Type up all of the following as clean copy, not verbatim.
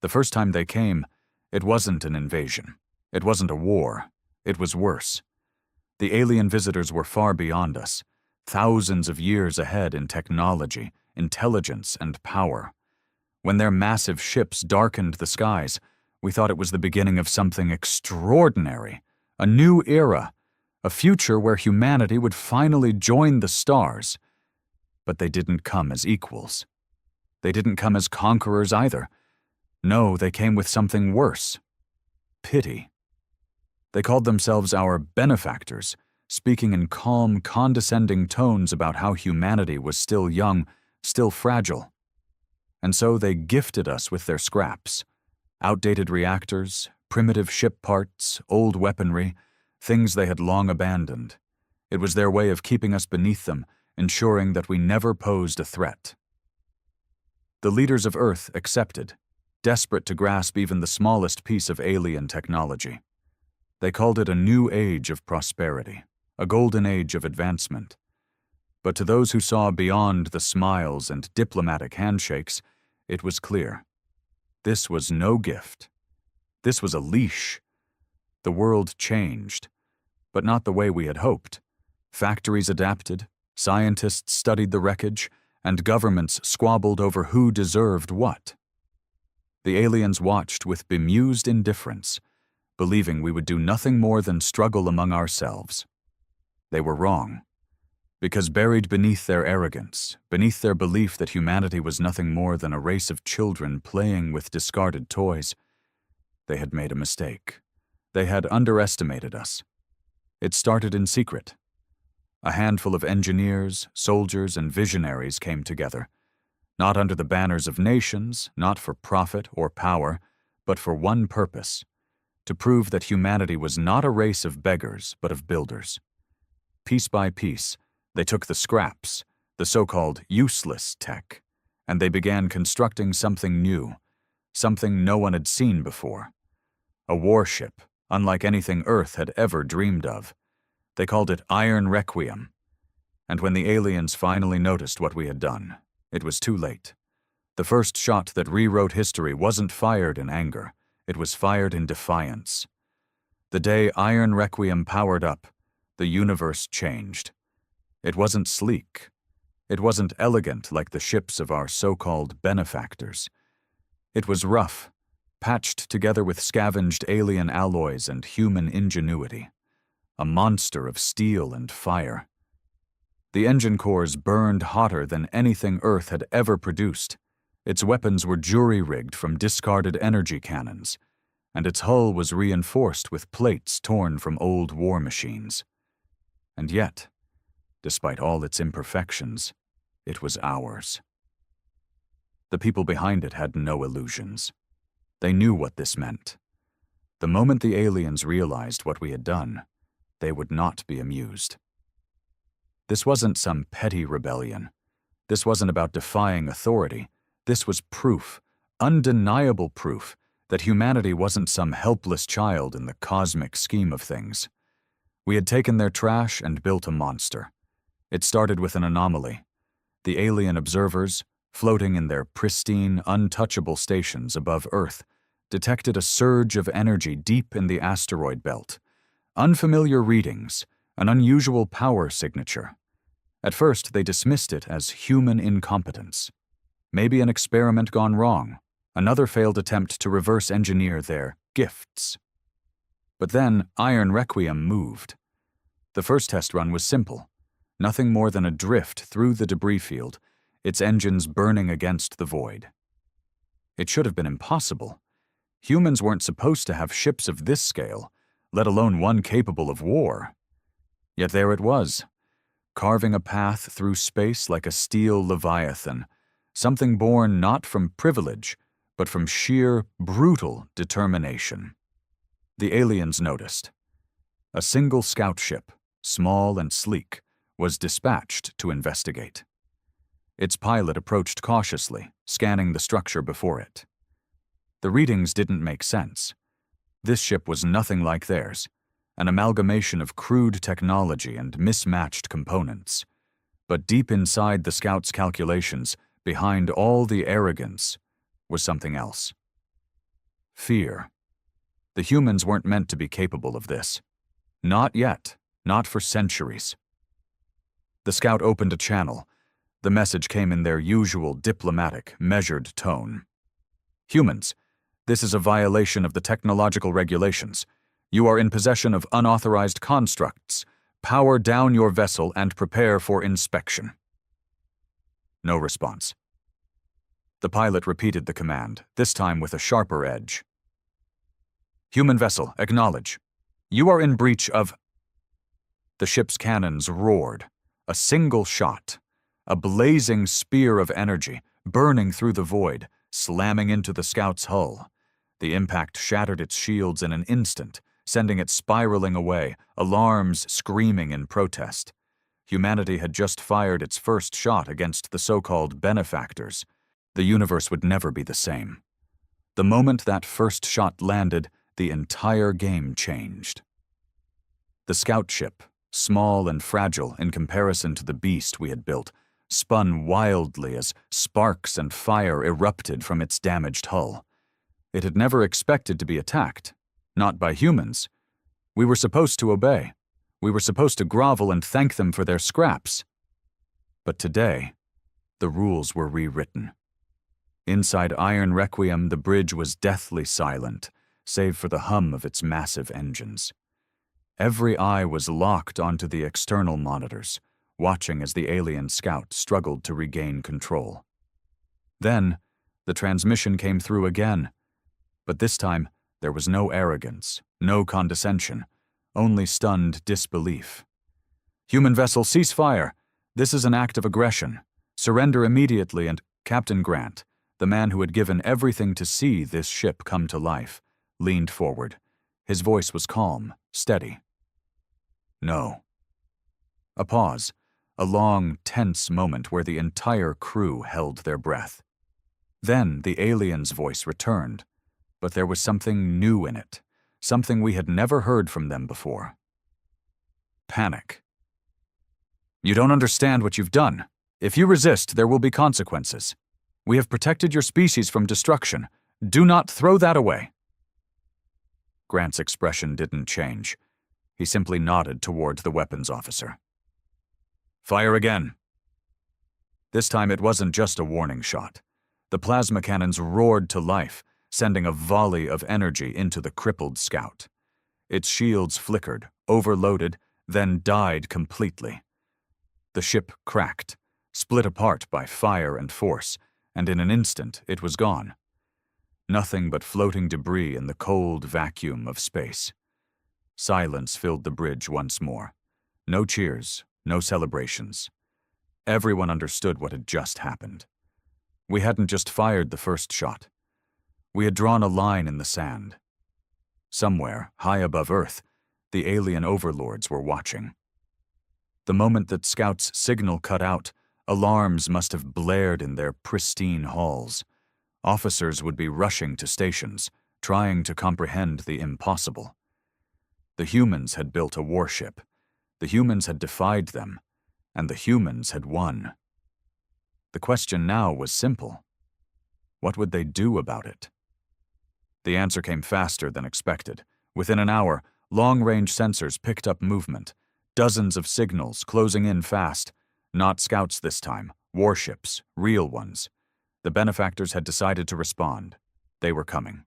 The first time they came, it wasn't an invasion. It wasn't a war. It was worse. The alien visitors were far beyond us, thousands of years ahead in technology, intelligence, and power. When their massive ships darkened the skies, we thought it was the beginning of something extraordinary, a new era, a future where humanity would finally join the stars. But they didn't come as equals. They didn't come as conquerors either. No, they came with something worse. Pity. They called themselves our benefactors, speaking in calm, condescending tones about how humanity was still young, still fragile. And so they gifted us with their scraps. Outdated reactors, primitive ship parts, old weaponry, things they had long abandoned. It was their way of keeping us beneath them, ensuring that we never posed a threat. The leaders of Earth accepted, desperate to grasp even the smallest piece of alien technology. They called it a new age of prosperity, a golden age of advancement. But to those who saw beyond the smiles and diplomatic handshakes, it was clear. This was no gift. This was a leash. The world changed, but not the way we had hoped. Factories adapted, scientists studied the wreckage, and governments squabbled over who deserved what. The aliens watched with bemused indifference, believing we would do nothing more than struggle among ourselves. They were wrong, because buried beneath their arrogance, beneath their belief that humanity was nothing more than a race of children playing with discarded toys, they had made a mistake. They had underestimated us. It started in secret. A handful of engineers, soldiers, and visionaries came together, not under the banners of nations, not for profit or power, but for one purpose: to prove that humanity was not a race of beggars, but of builders. Piece by piece, they took the scraps, the so-called useless tech, and they began constructing something new, something no one had seen before. A warship, unlike anything Earth had ever dreamed of. They called it Iron Requiem. And when the aliens finally noticed what we had done, it was too late. The first shot that rewrote history wasn't fired in anger. It was fired in defiance. The day Iron Requiem powered up, the universe changed. It wasn't sleek. It wasn't elegant like the ships of our so-called benefactors. It was rough, patched together with scavenged alien alloys and human ingenuity. A monster of steel and fire. The engine cores burned hotter than anything Earth had ever produced. Its weapons were jury-rigged from discarded energy cannons, and its hull was reinforced with plates torn from old war machines. And yet, despite all its imperfections, it was ours. The people behind it had no illusions. They knew what this meant. The moment the aliens realized what we had done, they would not be amused. This wasn't some petty rebellion. This wasn't about defying authority. This was proof, undeniable proof, that humanity wasn't some helpless child in the cosmic scheme of things. We had taken their trash and built a monster. It started with an anomaly. The alien observers, floating in their pristine, untouchable stations above Earth, detected a surge of energy deep in the asteroid belt. Unfamiliar readings, an unusual power signature. At first, they dismissed it as human incompetence. Maybe an experiment gone wrong, another failed attempt to reverse engineer their gifts. But then Iron Requiem moved. The first test run was simple, nothing more than a drift through the debris field, its engines burning against the void. It should have been impossible. Humans weren't supposed to have ships of this scale, let alone one capable of war. Yet there it was, carving a path through space like a steel leviathan, something born not from privilege, but from sheer, brutal determination. The aliens noticed. A single scout ship, small and sleek, was dispatched to investigate. Its pilot approached cautiously, scanning the structure before it. The readings didn't make sense. This ship was nothing like theirs, an amalgamation of crude technology and mismatched components. But deep inside the scout's calculations, behind all the arrogance, was something else. Fear. The humans weren't meant to be capable of this. Not yet. Not for centuries. The scout opened a channel. The message came in their usual diplomatic, measured tone. Humans, this is a violation of the technological regulations. You are in possession of unauthorized constructs. Power down your vessel and prepare for inspection. No response. The pilot repeated the command, this time with a sharper edge. Human vessel, acknowledge. You are in breach of... The ship's cannons roared. A single shot. A blazing spear of energy, burning through the void, slamming into the scout's hull. The impact shattered its shields in an instant, sending it spiraling away, alarms screaming in protest. Humanity had just fired its first shot against the so-called benefactors. The universe would never be the same. The moment that first shot landed, the entire game changed. The scout ship, small and fragile in comparison to the beast we had built, spun wildly as sparks and fire erupted from its damaged hull. It had never expected to be attacked, not by humans. We were supposed to obey. We were supposed to grovel and thank them for their scraps. But today, the rules were rewritten. Inside Iron Requiem, the bridge was deathly silent, save for the hum of its massive engines. Every eye was locked onto the external monitors, watching as the alien scout struggled to regain control. Then, the transmission came through again, but this time there was no arrogance, no condescension, only stunned disbelief. Human vessel, cease fire. This is an act of aggression. Surrender immediately. And Captain Grant, the man who had given everything to see this ship come to life, leaned forward. His voice was calm, steady. No. A pause, a long, tense moment where the entire crew held their breath. Then the alien's voice returned, but there was something new in it, something we had never heard from them before. Panic. You don't understand what you've done. If you resist, there will be consequences. We have protected your species from destruction. Do not throw that away. Grant's expression didn't change. He simply nodded toward the weapons officer. Fire again. This time it wasn't just a warning shot. The plasma cannons roared to life, sending a volley of energy into the crippled scout. Its shields flickered, overloaded, then died completely. The ship cracked, split apart by fire and force, and in an instant it was gone. Nothing but floating debris in the cold vacuum of space. Silence filled the bridge once more. No cheers, no celebrations. Everyone understood what had just happened. We hadn't just fired the first shot. We had drawn a line in the sand. Somewhere, high above Earth, the alien overlords were watching. The moment that Scout's signal cut out, alarms must have blared in their pristine halls. Officers would be rushing to stations, trying to comprehend the impossible. The humans had built a warship. The humans had defied them, and the humans had won. The question now was simple. What would they do about it? The answer came faster than expected. Within an hour, long-range sensors picked up movement. Dozens of signals closing in fast. Not scouts this time, warships, real ones. The benefactors had decided to respond. They were coming.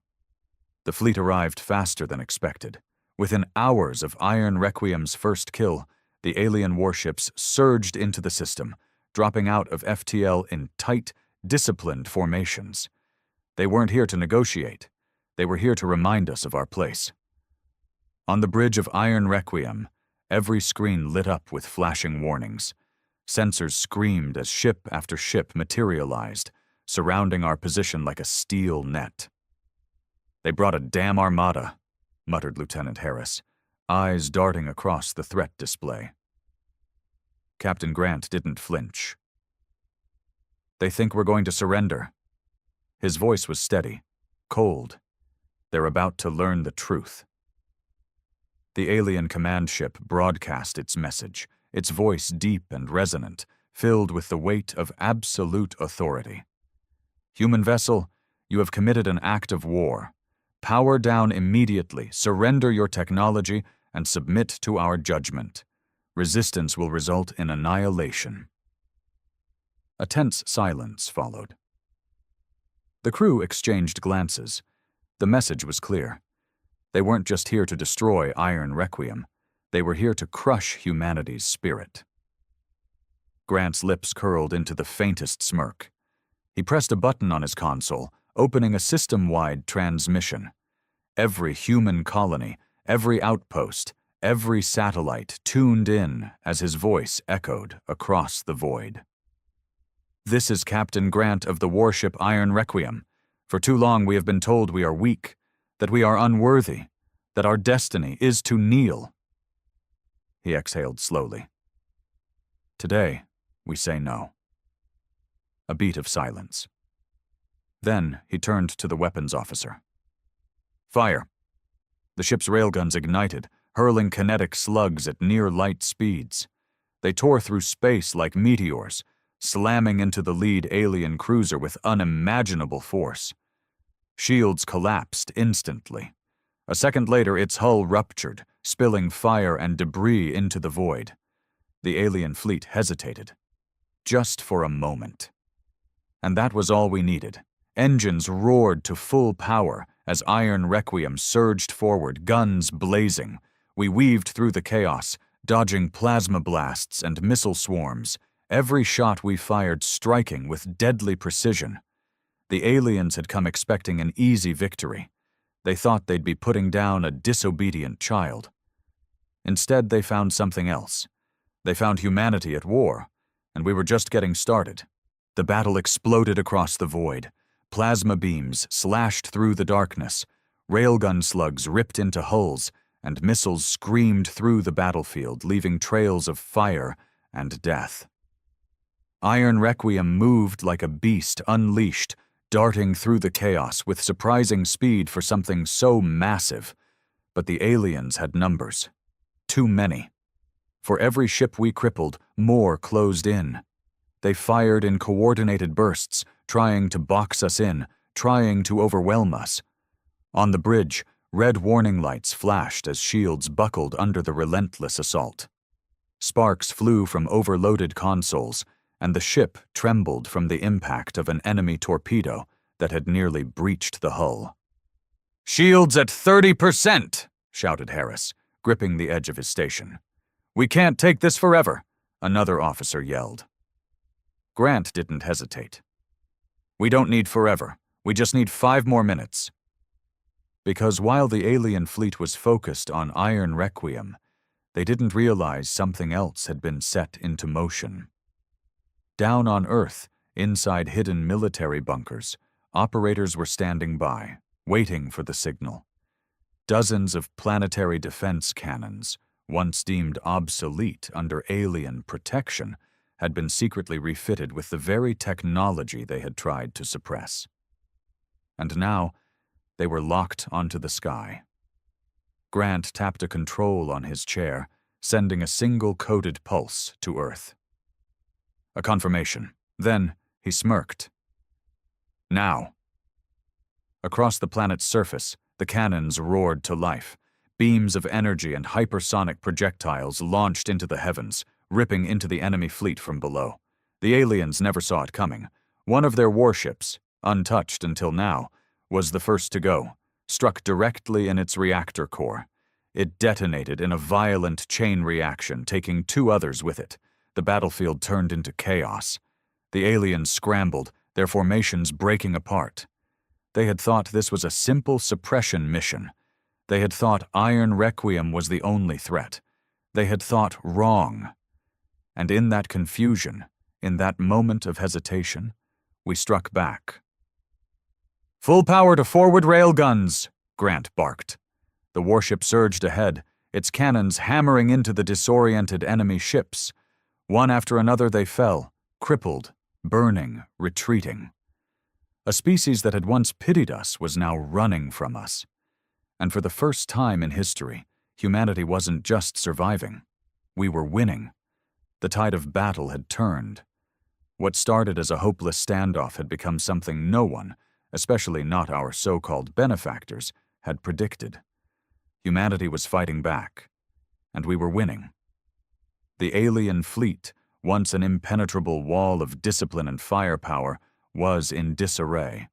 The fleet arrived faster than expected. Within hours of Iron Requiem's first kill, the alien warships surged into the system, dropping out of FTL in tight, disciplined formations. They weren't here to negotiate. They were here to remind us of our place. On the bridge of Iron Requiem, every screen lit up with flashing warnings. Sensors screamed as ship after ship materialized, surrounding our position like a steel net. "They brought a damn armada," muttered Lieutenant Harris, eyes darting across the threat display. Captain Grant didn't flinch. "They think we're going to surrender." His voice was steady, cold. "They're about to learn the truth." The alien command ship broadcast its message, its voice deep and resonant, filled with the weight of absolute authority. "Human vessel, you have committed an act of war. Power down immediately, surrender your technology, and submit to our judgment. Resistance will result in annihilation." A tense silence followed. The crew exchanged glances. The message was clear. They weren't just here to destroy Iron Requiem. They were here to crush humanity's spirit. Grant's lips curled into the faintest smirk. He pressed a button on his console, opening a system-wide transmission. Every human colony, every outpost, every satellite tuned in as his voice echoed across the void. "This is Captain Grant of the warship Iron Requiem. For too long we have been told we are weak, that we are unworthy, that our destiny is to kneel." He exhaled slowly. "Today, we say no." A beat of silence. Then he turned to the weapons officer. "Fire." The ship's railguns ignited, hurling kinetic slugs at near-light speeds. They tore through space like meteors, slamming into the lead alien cruiser with unimaginable force. Shields collapsed instantly. A second later, its hull ruptured, spilling fire and debris into the void. The alien fleet hesitated. Just for a moment. And that was all we needed. Engines roared to full power as Iron Requiem surged forward, guns blazing. We weaved through the chaos, dodging plasma blasts and missile swarms, every shot we fired striking with deadly precision. The aliens had come expecting an easy victory. They thought they'd be putting down a disobedient child. Instead, they found something else. They found humanity at war, and we were just getting started. The battle exploded across the void. Plasma beams slashed through the darkness. Railgun slugs ripped into hulls, and missiles screamed through the battlefield, leaving trails of fire and death. Iron Requiem moved like a beast unleashed, darting through the chaos with surprising speed for something so massive. But the aliens had numbers. Too many. For every ship we crippled, more closed in. They fired in coordinated bursts, trying to box us in, trying to overwhelm us. On the bridge, red warning lights flashed as shields buckled under the relentless assault. Sparks flew from overloaded consoles, and the ship trembled from the impact of an enemy torpedo that had nearly breached the hull. "Shields at 30%, shouted Harris, gripping the edge of his station. "We can't take this forever," another officer yelled. Grant didn't hesitate. "We don't need forever. We just need 5 more minutes." Because while the alien fleet was focused on Iron Requiem, they didn't realize something else had been set into motion. Down on Earth, inside hidden military bunkers, operators were standing by, waiting for the signal. Dozens of planetary defense cannons, once deemed obsolete under alien protection, had been secretly refitted with the very technology they had tried to suppress. And now, they were locked onto the sky. Grant tapped a control on his chair, sending a single coded pulse to Earth. A confirmation. Then he smirked. "Now." Across the planet's surface, the cannons roared to life. Beams of energy and hypersonic projectiles launched into the heavens, ripping into the enemy fleet from below. The aliens never saw it coming. One of their warships, untouched until now, was the first to go, struck directly in its reactor core. It detonated in a violent chain reaction, taking 2 others with it. The battlefield turned into chaos. The aliens scrambled, their formations breaking apart. They had thought this was a simple suppression mission. They had thought Iron Requiem was the only threat. They had thought wrong. And in that confusion, in that moment of hesitation, we struck back. "Full power to forward rail guns," Grant barked. The warship surged ahead, its cannons hammering into the disoriented enemy ships. One after another they fell, crippled, burning, retreating. A species that had once pitied us was now running from us. And for the first time in history, humanity wasn't just surviving. We were winning. The tide of battle had turned. What started as a hopeless standoff had become something no one, especially not our so-called benefactors, had predicted. Humanity was fighting back, and we were winning. The alien fleet, once an impenetrable wall of discipline and firepower, was in disarray.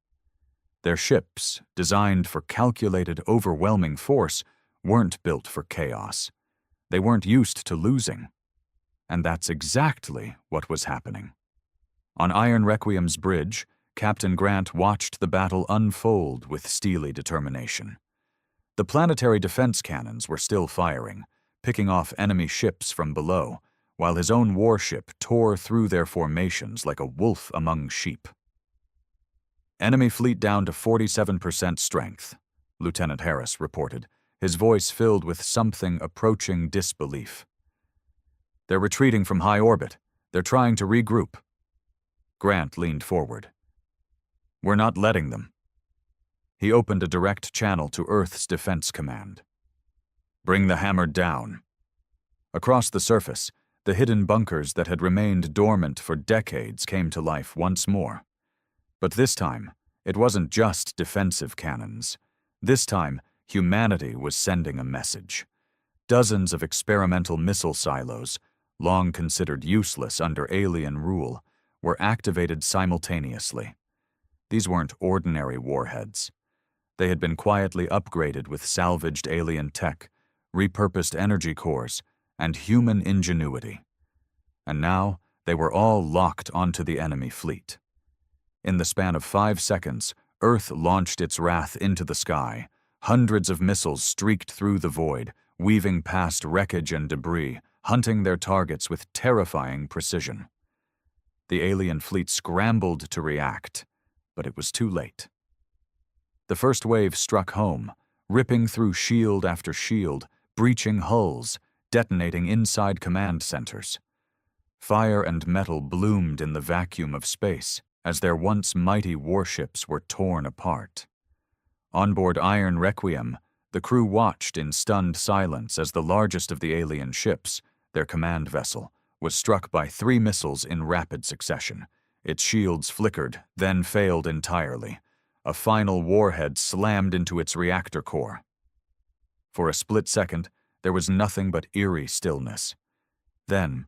Their ships, designed for calculated, overwhelming force, weren't built for chaos. They weren't used to losing. And that's exactly what was happening. On Iron Requiem's bridge, Captain Grant watched the battle unfold with steely determination. The planetary defense cannons were still firing, picking off enemy ships from below, while his own warship tore through their formations like a wolf among sheep. Enemy fleet down to 47% strength, Lieutenant Harris reported, his voice filled with something approaching disbelief. They're retreating from high orbit. They're trying to regroup. Grant leaned forward. We're not letting them. He opened a direct channel to Earth's Defense Command. Bring the hammer down. Across the surface, the hidden bunkers that had remained dormant for decades came to life once more. But this time, it wasn't just defensive cannons. This time, humanity was sending a message. Dozens of experimental missile silos, long considered useless under alien rule, were activated simultaneously. These weren't ordinary warheads. They had been quietly upgraded with salvaged alien tech, repurposed energy cores, and human ingenuity. And now, they were all locked onto the enemy fleet. In the span of 5 seconds, Earth launched its wrath into the sky. Hundreds of missiles streaked through the void, weaving past wreckage and debris, hunting their targets with terrifying precision. The alien fleet scrambled to react, but it was too late. The first wave struck home, ripping through shield after shield, breaching hulls, detonating inside command centers. Fire and metal bloomed in the vacuum of space as their once mighty warships were torn apart. On board Iron Requiem, the crew watched in stunned silence as the largest of the alien ships, their command vessel, was struck by 3 missiles in rapid succession. Its shields flickered, then failed entirely. A final warhead slammed into its reactor core. For a split second, there was nothing but eerie stillness. Then,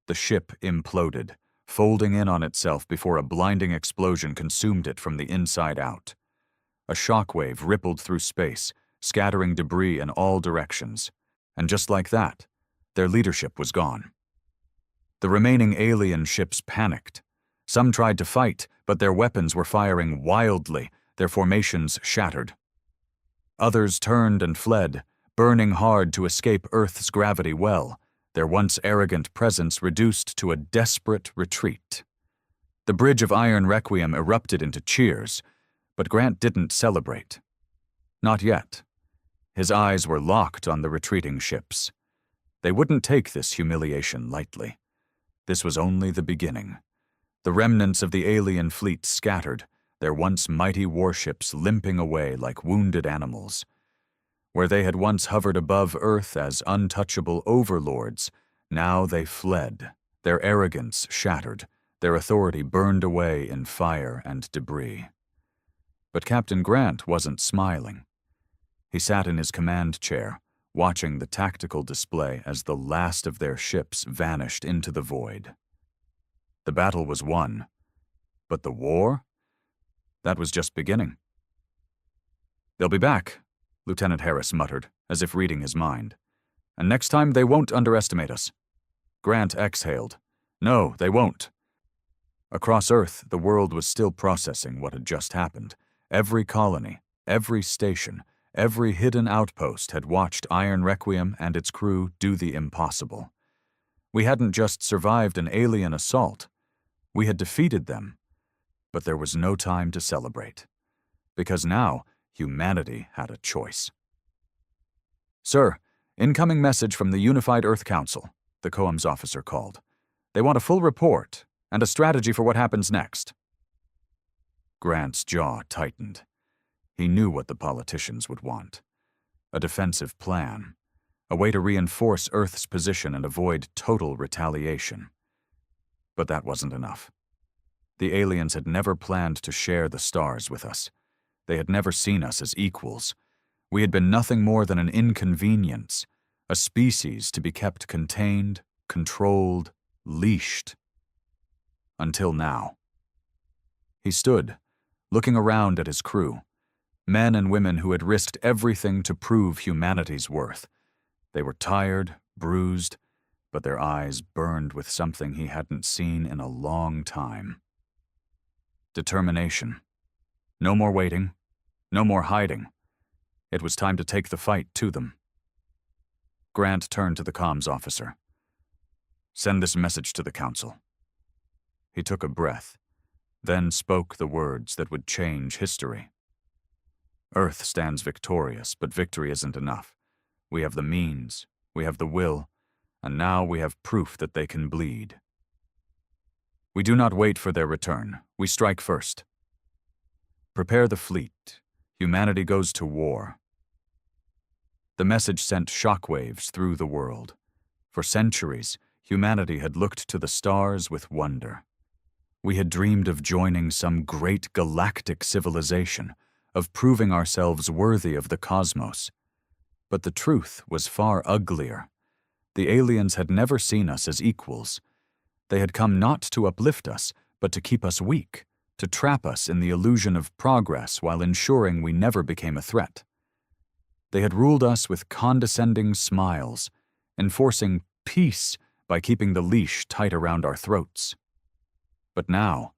the ship imploded, folding in on itself before a blinding explosion consumed it from the inside out. A shockwave rippled through space, scattering debris in all directions. And just like that, their leadership was gone. The remaining alien ships panicked. Some tried to fight, but their weapons were firing wildly, their formations shattered. Others turned and fled, burning hard to escape Earth's gravity well, their once arrogant presence reduced to a desperate retreat. The bridge of Iron Requiem erupted into cheers, but Grant didn't celebrate. Not yet. His eyes were locked on the retreating ships. They wouldn't take this humiliation lightly. This was only the beginning. The remnants of the alien fleet scattered, their once mighty warships limping away like wounded animals. Where they had once hovered above Earth as untouchable overlords, now they fled, their arrogance shattered, their authority burned away in fire and debris. But Captain Grant wasn't smiling. He sat in his command chair, watching the tactical display as the last of their ships vanished into the void. The battle was won, but the war? That was just beginning. They'll be back, Lieutenant Harris muttered, as if reading his mind. And next time they won't underestimate us. Grant exhaled. No, they won't. Across Earth, the world was still processing what had just happened. Every colony, every station, every hidden outpost had watched Iron Requiem and its crew do the impossible. We hadn't just survived an alien assault. We had defeated them. But there was no time to celebrate. Because now, humanity had a choice. Sir, incoming message from the Unified Earth Council, the COAM's officer called. They want a full report and a strategy for what happens next. Grant's jaw tightened. He knew what the politicians would want. A defensive plan. A way to reinforce Earth's position and avoid total retaliation. But that wasn't enough. The aliens had never planned to share the stars with us. They had never seen us as equals. We had been nothing more than an inconvenience, a species to be kept contained, controlled, leashed. Until now. He stood, looking around at his crew, men and women who had risked everything to prove humanity's worth. They were tired, bruised, but their eyes burned with something he hadn't seen in a long time. Determination. No more waiting, no more hiding. It was time to take the fight to them. Grant turned to the comms officer. "Send this message to the council." He took a breath, then spoke the words that would change history. "Earth stands victorious, but victory isn't enough. We have the means, we have the will, and now we have proof that they can bleed. We do not wait for their return. We strike first. Prepare the fleet. Humanity goes to war." The message sent shockwaves through the world. For centuries, humanity had looked to the stars with wonder. We had dreamed of joining some great galactic civilization, of proving ourselves worthy of the cosmos. But the truth was far uglier. The aliens had never seen us as equals. They had come not to uplift us, but to keep us weak, to trap us in the illusion of progress while ensuring we never became a threat. They had ruled us with condescending smiles, enforcing peace by keeping the leash tight around our throats. But now,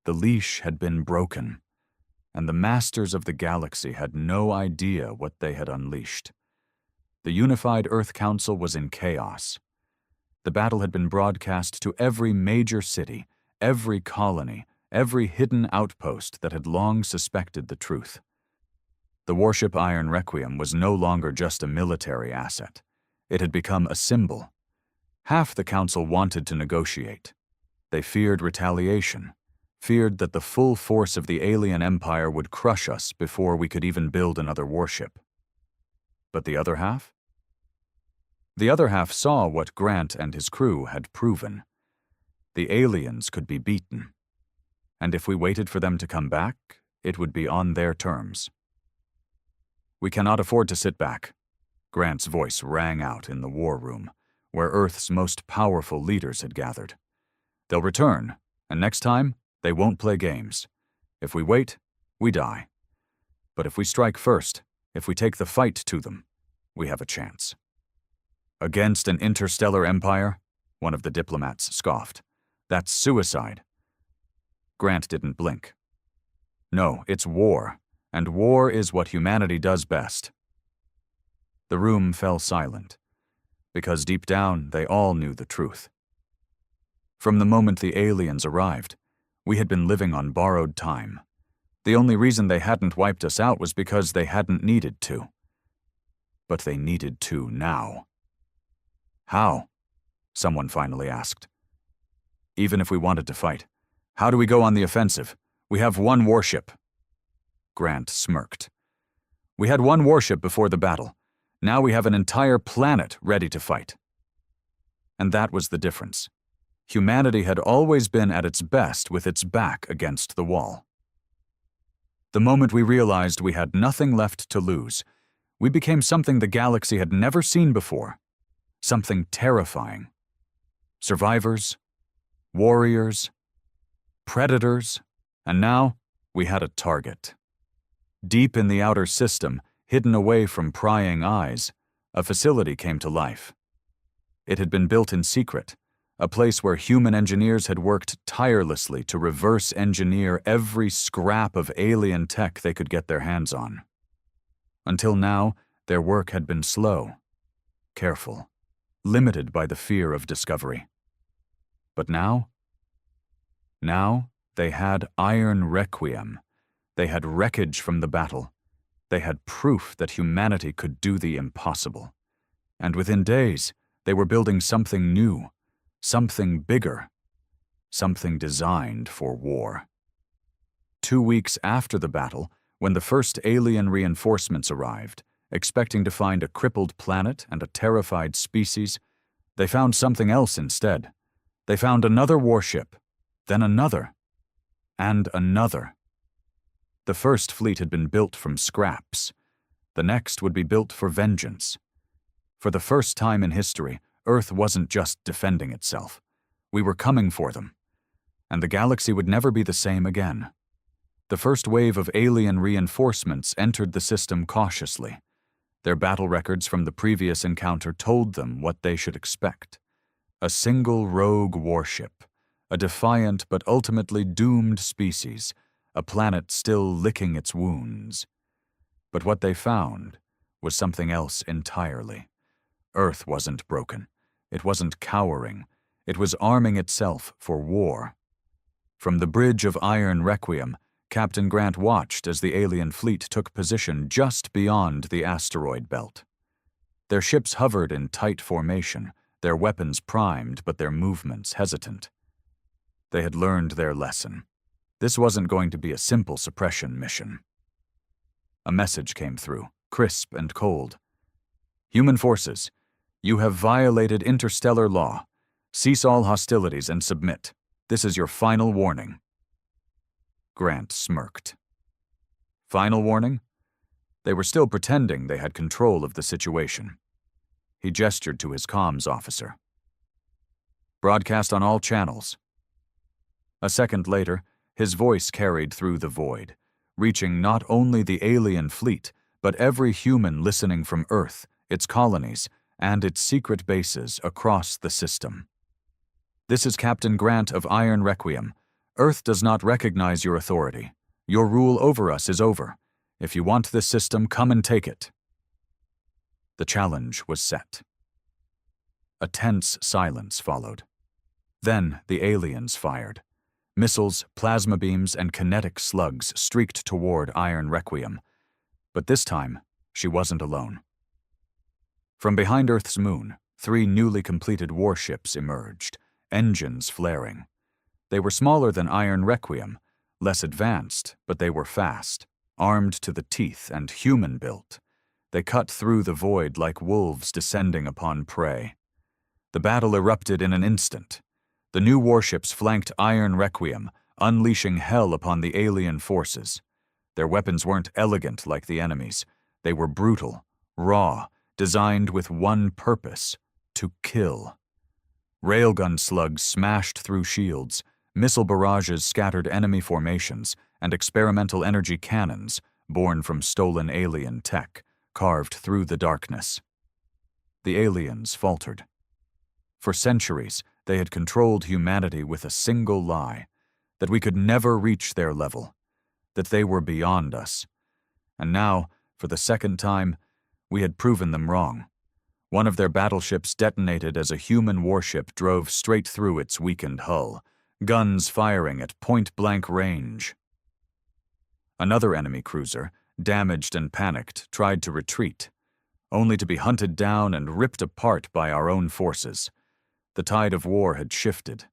the leash had been broken, and the masters of the galaxy had no idea what they had unleashed. The unified Earth Council was in chaos. The battle had been broadcast to every major city, every colony, every hidden outpost that had long suspected the truth. The warship Iron Requiem was no longer just a military asset. It had become a symbol. Half the council wanted to negotiate. They feared retaliation, feared that the full force of the alien empire would crush us before we could even build another warship. But the other half? The other half saw what Grant and his crew had proven. The aliens could be beaten. And if we waited for them to come back, it would be on their terms. "We cannot afford to sit back," Grant's voice rang out in the war room, where Earth's most powerful leaders had gathered. "They'll return, and next time, they won't play games. If we wait, we die. But if we strike first, if we take the fight to them, we have a chance." "Against an interstellar empire?" one of the diplomats scoffed. "That's suicide." Grant didn't blink. "No, it's war, and war is what humanity does best." The room fell silent, because deep down they all knew the truth. From the moment the aliens arrived, we had been living on borrowed time. The only reason they hadn't wiped us out was because they hadn't needed to. But they needed to now. "How?" someone finally asked. "Even if we wanted to fight, how do we go on the offensive? We have one warship." Grant smirked. "We had one warship before the battle. Now we have an entire planet ready to fight." And that was the difference. Humanity had always been at its best with its back against the wall. The moment we realized we had nothing left to lose, we became something the galaxy had never seen before. Something terrifying. Survivors, warriors, predators, and now we had a target. Deep in the outer system, hidden away from prying eyes, a facility came to life. It had been built in secret, a place where human engineers had worked tirelessly to reverse engineer every scrap of alien tech they could get their hands on. Until now, their work had been slow, careful, limited by the fear of discovery. But now they had Iron Requiem. They had wreckage from the battle. They had proof that humanity could do the impossible. And within days, they were building something new, something bigger, something designed for war. 2 weeks after the battle, when the first alien reinforcements arrived, expecting to find a crippled planet and a terrified species, they found something else instead. They found another warship, then another, and another. The first fleet had been built from scraps. The next would be built for vengeance. For the first time in history, Earth wasn't just defending itself. We were coming for them. And the galaxy would never be the same again. The first wave of alien reinforcements entered the system cautiously. Their battle records from the previous encounter told them what they should expect. A single rogue warship, a defiant but ultimately doomed species, a planet still licking its wounds. But what they found was something else entirely. Earth wasn't broken. It wasn't cowering. It was arming itself for war. From the bridge of Iron Requiem, Captain Grant watched as the alien fleet took position just beyond the asteroid belt. Their ships hovered in tight formation, their weapons primed but their movements hesitant. They had learned their lesson. This wasn't going to be a simple suppression mission. A message came through, crisp and cold. Human forces, you have violated interstellar law. Cease all hostilities and submit. This is your final warning. Grant smirked. Final warning? They were still pretending they had control of the situation. He gestured to his comms officer. Broadcast on all channels. A second later, his voice carried through the void, reaching not only the alien fleet, but every human listening from Earth, its colonies, and its secret bases across the system. This is Captain Grant of Iron Requiem. Earth does not recognize your authority. Your rule over us is over. If you want this system, come and take it. The challenge was set. A tense silence followed. Then the aliens fired. Missiles, plasma beams, and kinetic slugs streaked toward Iron Requiem. But this time, she wasn't alone. From behind Earth's moon, 3 newly completed warships emerged, engines flaring. They were smaller than Iron Requiem, less advanced, but they were fast, armed to the teeth and human-built. They cut through the void like wolves descending upon prey. The battle erupted in an instant. The new warships flanked Iron Requiem, unleashing hell upon the alien forces. Their weapons weren't elegant like the enemy's. They were brutal, raw, designed with one purpose: to kill. Railgun slugs smashed through shields, missile barrages scattered enemy formations, and experimental energy cannons, born from stolen alien tech, carved through the darkness. The aliens faltered. For centuries, they had controlled humanity with a single lie: that we could never reach their level, that they were beyond us. And now, for the second time, we had proven them wrong. One of their battleships detonated as a human warship drove straight through its weakened hull, guns firing at point-blank range. Another enemy cruiser, damaged and panicked, tried to retreat, only to be hunted down and ripped apart by our own forces. The tide of war had shifted.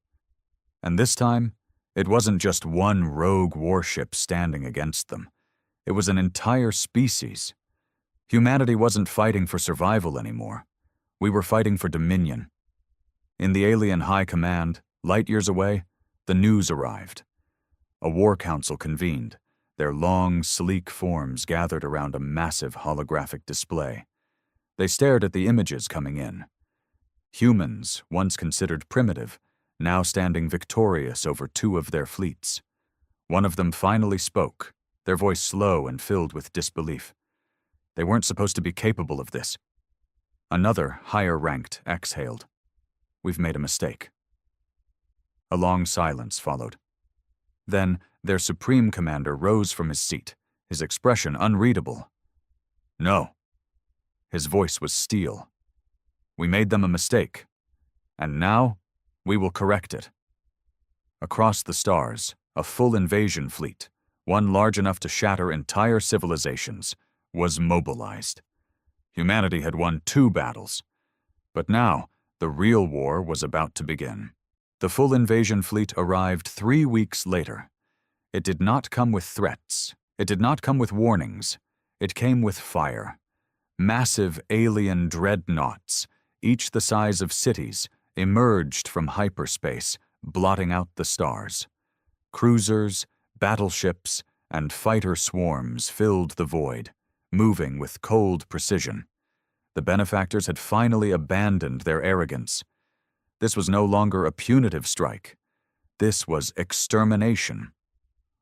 And this time, it wasn't just one rogue warship standing against them. It was an entire species. Humanity wasn't fighting for survival anymore. We were fighting for dominion. In the alien high command, light years away, the news arrived. A war council convened, their long, sleek forms gathered around a massive holographic display. They stared at the images coming in. Humans, once considered primitive, now standing victorious over 2 of their fleets. One of them finally spoke, their voice slow and filled with disbelief. They weren't supposed to be capable of this. Another, higher-ranked, exhaled. We've made a mistake. A long silence followed. Then, their supreme commander rose from his seat, his expression unreadable. No. His voice was steel. We made them a mistake, and now we will correct it. Across the stars, a full invasion fleet, one large enough to shatter entire civilizations, was mobilized. Humanity had won 2 battles, but now the real war was about to begin. The full invasion fleet arrived 3 weeks later. It did not come with threats. It did not come with warnings. It came with fire. Massive alien dreadnoughts, each the size of cities, emerged from hyperspace, blotting out the stars. Cruisers, battleships, and fighter swarms filled the void, moving with cold precision. The benefactors had finally abandoned their arrogance. This was no longer a punitive strike. This was extermination.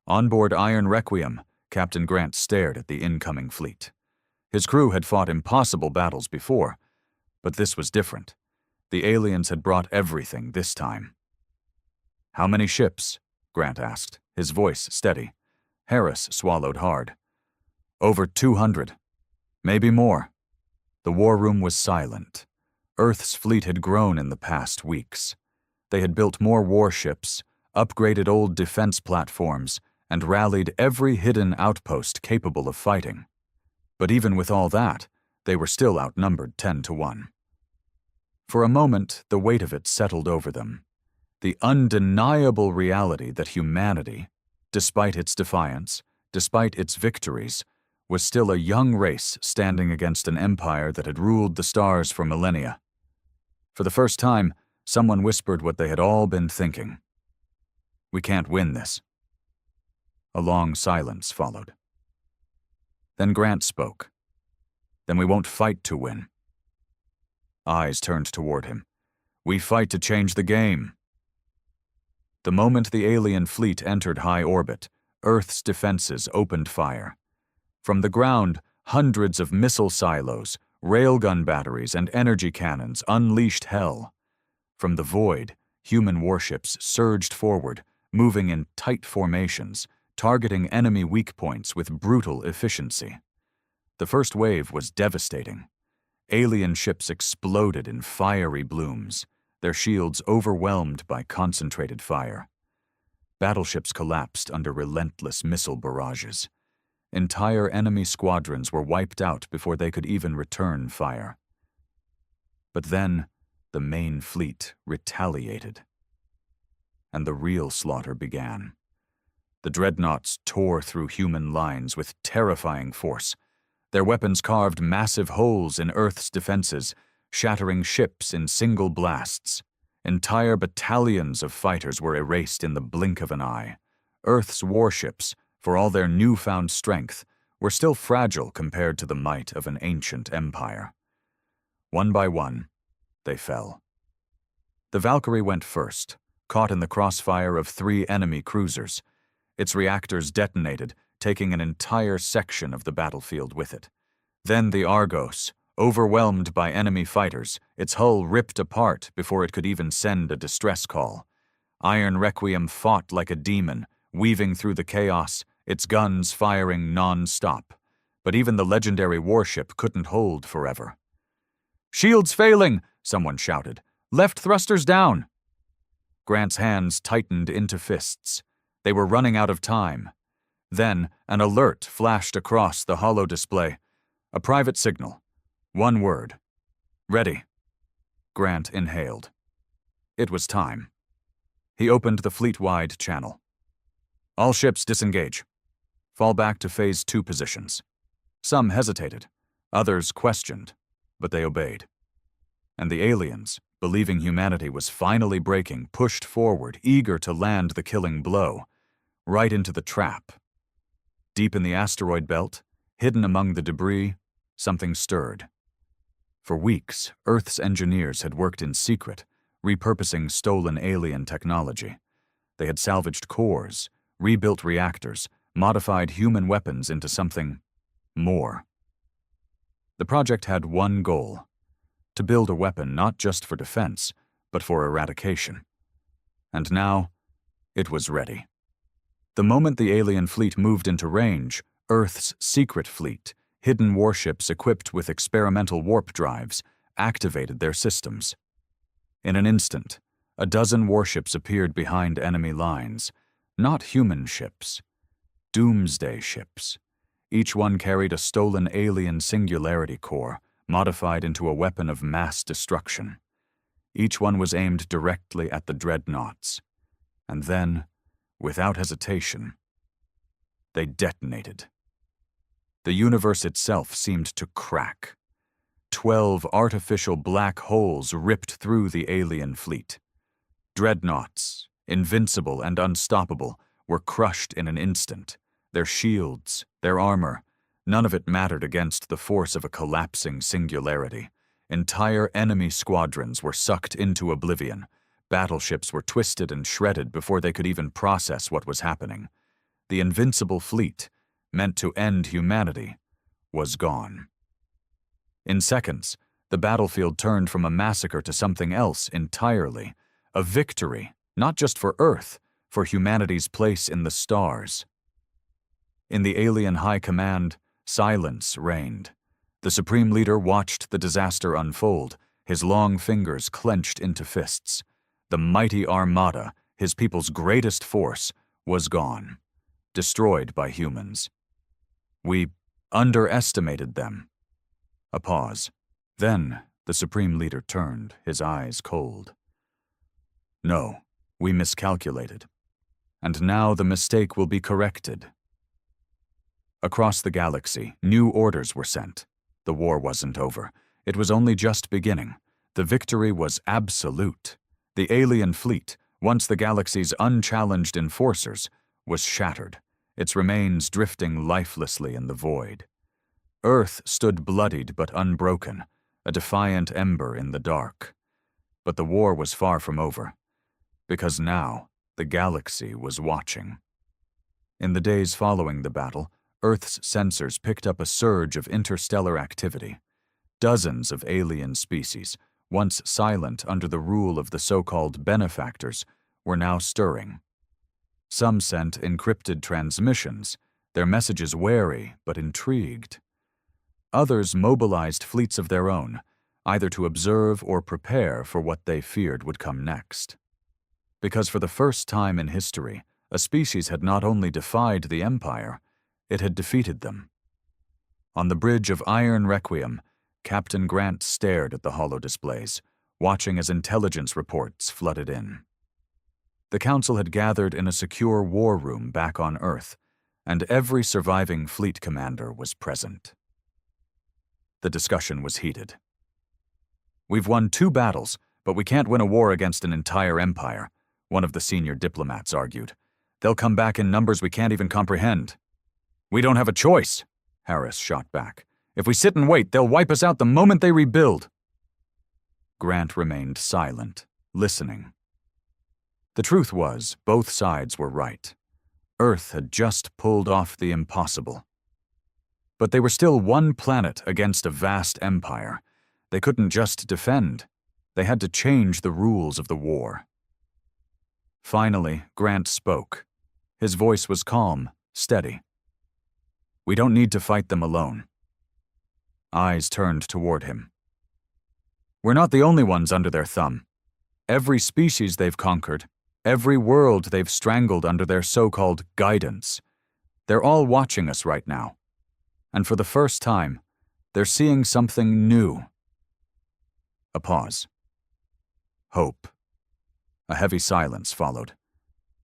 On board Iron Requiem, Captain Grant stared at the incoming fleet. His crew had fought impossible battles before, but this was different. The aliens had brought everything this time. "How many ships?" Grant asked, his voice steady. Harris swallowed hard. "Over 200. Maybe more." The war room was silent. Earth's fleet had grown in the past weeks. They had built more warships, upgraded old defense platforms, and rallied every hidden outpost capable of fighting. But even with all that, they were still outnumbered 10-1. For a moment, the weight of it settled over them. The undeniable reality that humanity, despite its defiance, despite its victories, was still a young race standing against an empire that had ruled the stars for millennia. For the first time, someone whispered what they had all been thinking. "We can't win this." A long silence followed. Then Grant spoke. "Then we won't fight to win." Eyes turned toward him. "We fight to change the game." The moment the alien fleet entered high orbit, Earth's defenses opened fire. From the ground, hundreds of missile silos, railgun batteries, and energy cannons unleashed hell. From the void, human warships surged forward, moving in tight formations, targeting enemy weak points with brutal efficiency. The first wave was devastating. Alien ships exploded in fiery blooms, their shields overwhelmed by concentrated fire. Battleships collapsed under relentless missile barrages. Entire enemy squadrons were wiped out before they could even return fire. But then, the main fleet retaliated. And the real slaughter began. The dreadnoughts tore through human lines with terrifying force. Their weapons carved massive holes in Earth's defenses, shattering ships in single blasts. Entire battalions of fighters were erased in the blink of an eye. Earth's warships, for all their newfound strength, were still fragile compared to the might of an ancient empire. One by one, they fell. The Valkyrie went first, caught in the crossfire of 3 enemy cruisers. Its reactors detonated, taking an entire section of the battlefield with it. Then the Argos, overwhelmed by enemy fighters, its hull ripped apart before it could even send a distress call. Iron Requiem fought like a demon, weaving through the chaos, its guns firing non-stop. But even the legendary warship couldn't hold forever. "Shields failing!" someone shouted. "Left thrusters down!" Grant's hands tightened into fists. They were running out of time. Then an alert flashed across the holo display. A private signal. One word. "Ready." Grant inhaled. It was time. He opened the fleet-wide channel. "All ships disengage. Fall back to Phase 2 positions." Some hesitated. Others questioned, but they obeyed. And the aliens, believing humanity was finally breaking, pushed forward, eager to land the killing blow, right into the trap. Deep in the asteroid belt, hidden among the debris, something stirred. For weeks, Earth's engineers had worked in secret, repurposing stolen alien technology. They had salvaged cores, rebuilt reactors, modified human weapons into something more. The project had one goal: to build a weapon not just for defense, but for eradication. And now, it was ready. The moment the alien fleet moved into range, Earth's secret fleet, hidden warships equipped with experimental warp drives, activated their systems. In an instant, a dozen warships appeared behind enemy lines, not human ships, doomsday ships. Each one carried a stolen alien singularity core, modified into a weapon of mass destruction. Each one was aimed directly at the dreadnoughts. And then, without hesitation, they detonated. The universe itself seemed to crack. 12 artificial black holes ripped through the alien fleet. Dreadnoughts, invincible and unstoppable, were crushed in an instant. Their shields, their armor, None of it mattered against the force of a collapsing singularity. Entire enemy squadrons were sucked into oblivion. Battleships were twisted and shredded before they could even process what was happening. The invincible fleet, meant to end humanity, was gone. In seconds, the battlefield turned from a massacre to something else entirely. A victory, not just for Earth, for humanity's place in the stars. In the alien high command, silence reigned. The Supreme Leader watched the disaster unfold, his long fingers clenched into fists. The mighty armada, his people's greatest force, was gone, destroyed by humans. We underestimated them. A pause. Then the Supreme Leader turned, his eyes cold. No, we miscalculated. And now the mistake will be corrected. Across the galaxy, new orders were sent. The war wasn't over. It was only just beginning. The victory was absolute. The alien fleet, once the galaxy's unchallenged enforcers, was shattered, its remains drifting lifelessly in the void. Earth stood bloodied but unbroken, a defiant ember in the dark. But the war was far from over, because now the galaxy was watching. In the days following the battle, Earth's sensors picked up a surge of interstellar activity. Dozens of alien species, once silent under the rule of the so-called benefactors, were now stirring. Some sent encrypted transmissions, their messages wary but intrigued. Others mobilized fleets of their own, either to observe or prepare for what they feared would come next. Because for the first time in history, a species had not only defied the Empire, it had defeated them. On the bridge of Iron Requiem, Captain Grant stared at the holodisplays, watching as intelligence reports flooded in. The Council had gathered in a secure war room back on Earth, and every surviving fleet commander was present. The discussion was heated. "We've won 2 battles, but we can't win a war against an entire empire," one of the senior diplomats argued. "They'll come back in numbers we can't even comprehend." "We don't have a choice," Harris shot back. "If we sit and wait, they'll wipe us out the moment they rebuild." Grant remained silent, listening. The truth was, both sides were right. Earth had just pulled off the impossible. But they were still one planet against a vast empire. They couldn't just defend. They had to change the rules of the war. Finally, Grant spoke. His voice was calm, steady. "We don't need to fight them alone." Eyes turned toward him. "We're not the only ones under their thumb. Every species they've conquered, every world they've strangled under their so-called guidance, they're all watching us right now. And for the first time, they're seeing something new." A pause. Hope. A heavy silence followed.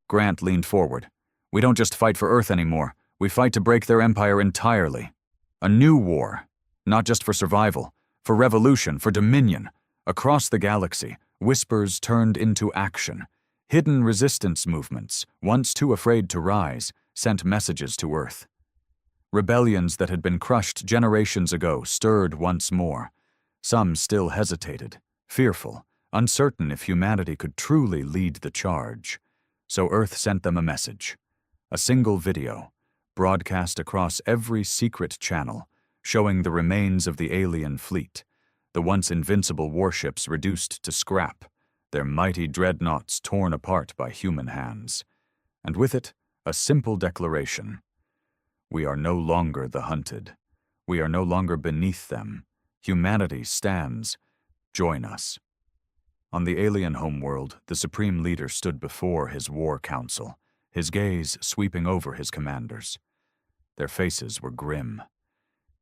Grant leaned forward. "We don't just fight for Earth anymore. We fight to break their empire entirely. A new war, not just for survival, for revolution, for dominion. Across the galaxy, whispers turned into action. Hidden resistance movements, once too afraid to rise, sent messages to Earth. Rebellions that had been crushed generations ago stirred once more. Some still hesitated, fearful, uncertain if humanity could truly lead the charge. So Earth sent them a message. A single video, broadcast across every secret channel, showing the remains of the alien fleet, the once invincible warships reduced to scrap, their mighty dreadnoughts torn apart by human hands. And with it, a simple declaration. We are no longer the hunted. We are no longer beneath them. Humanity stands. Join us. On the alien homeworld, the Supreme Leader stood before his war council, his gaze sweeping over his commanders. Their faces were grim.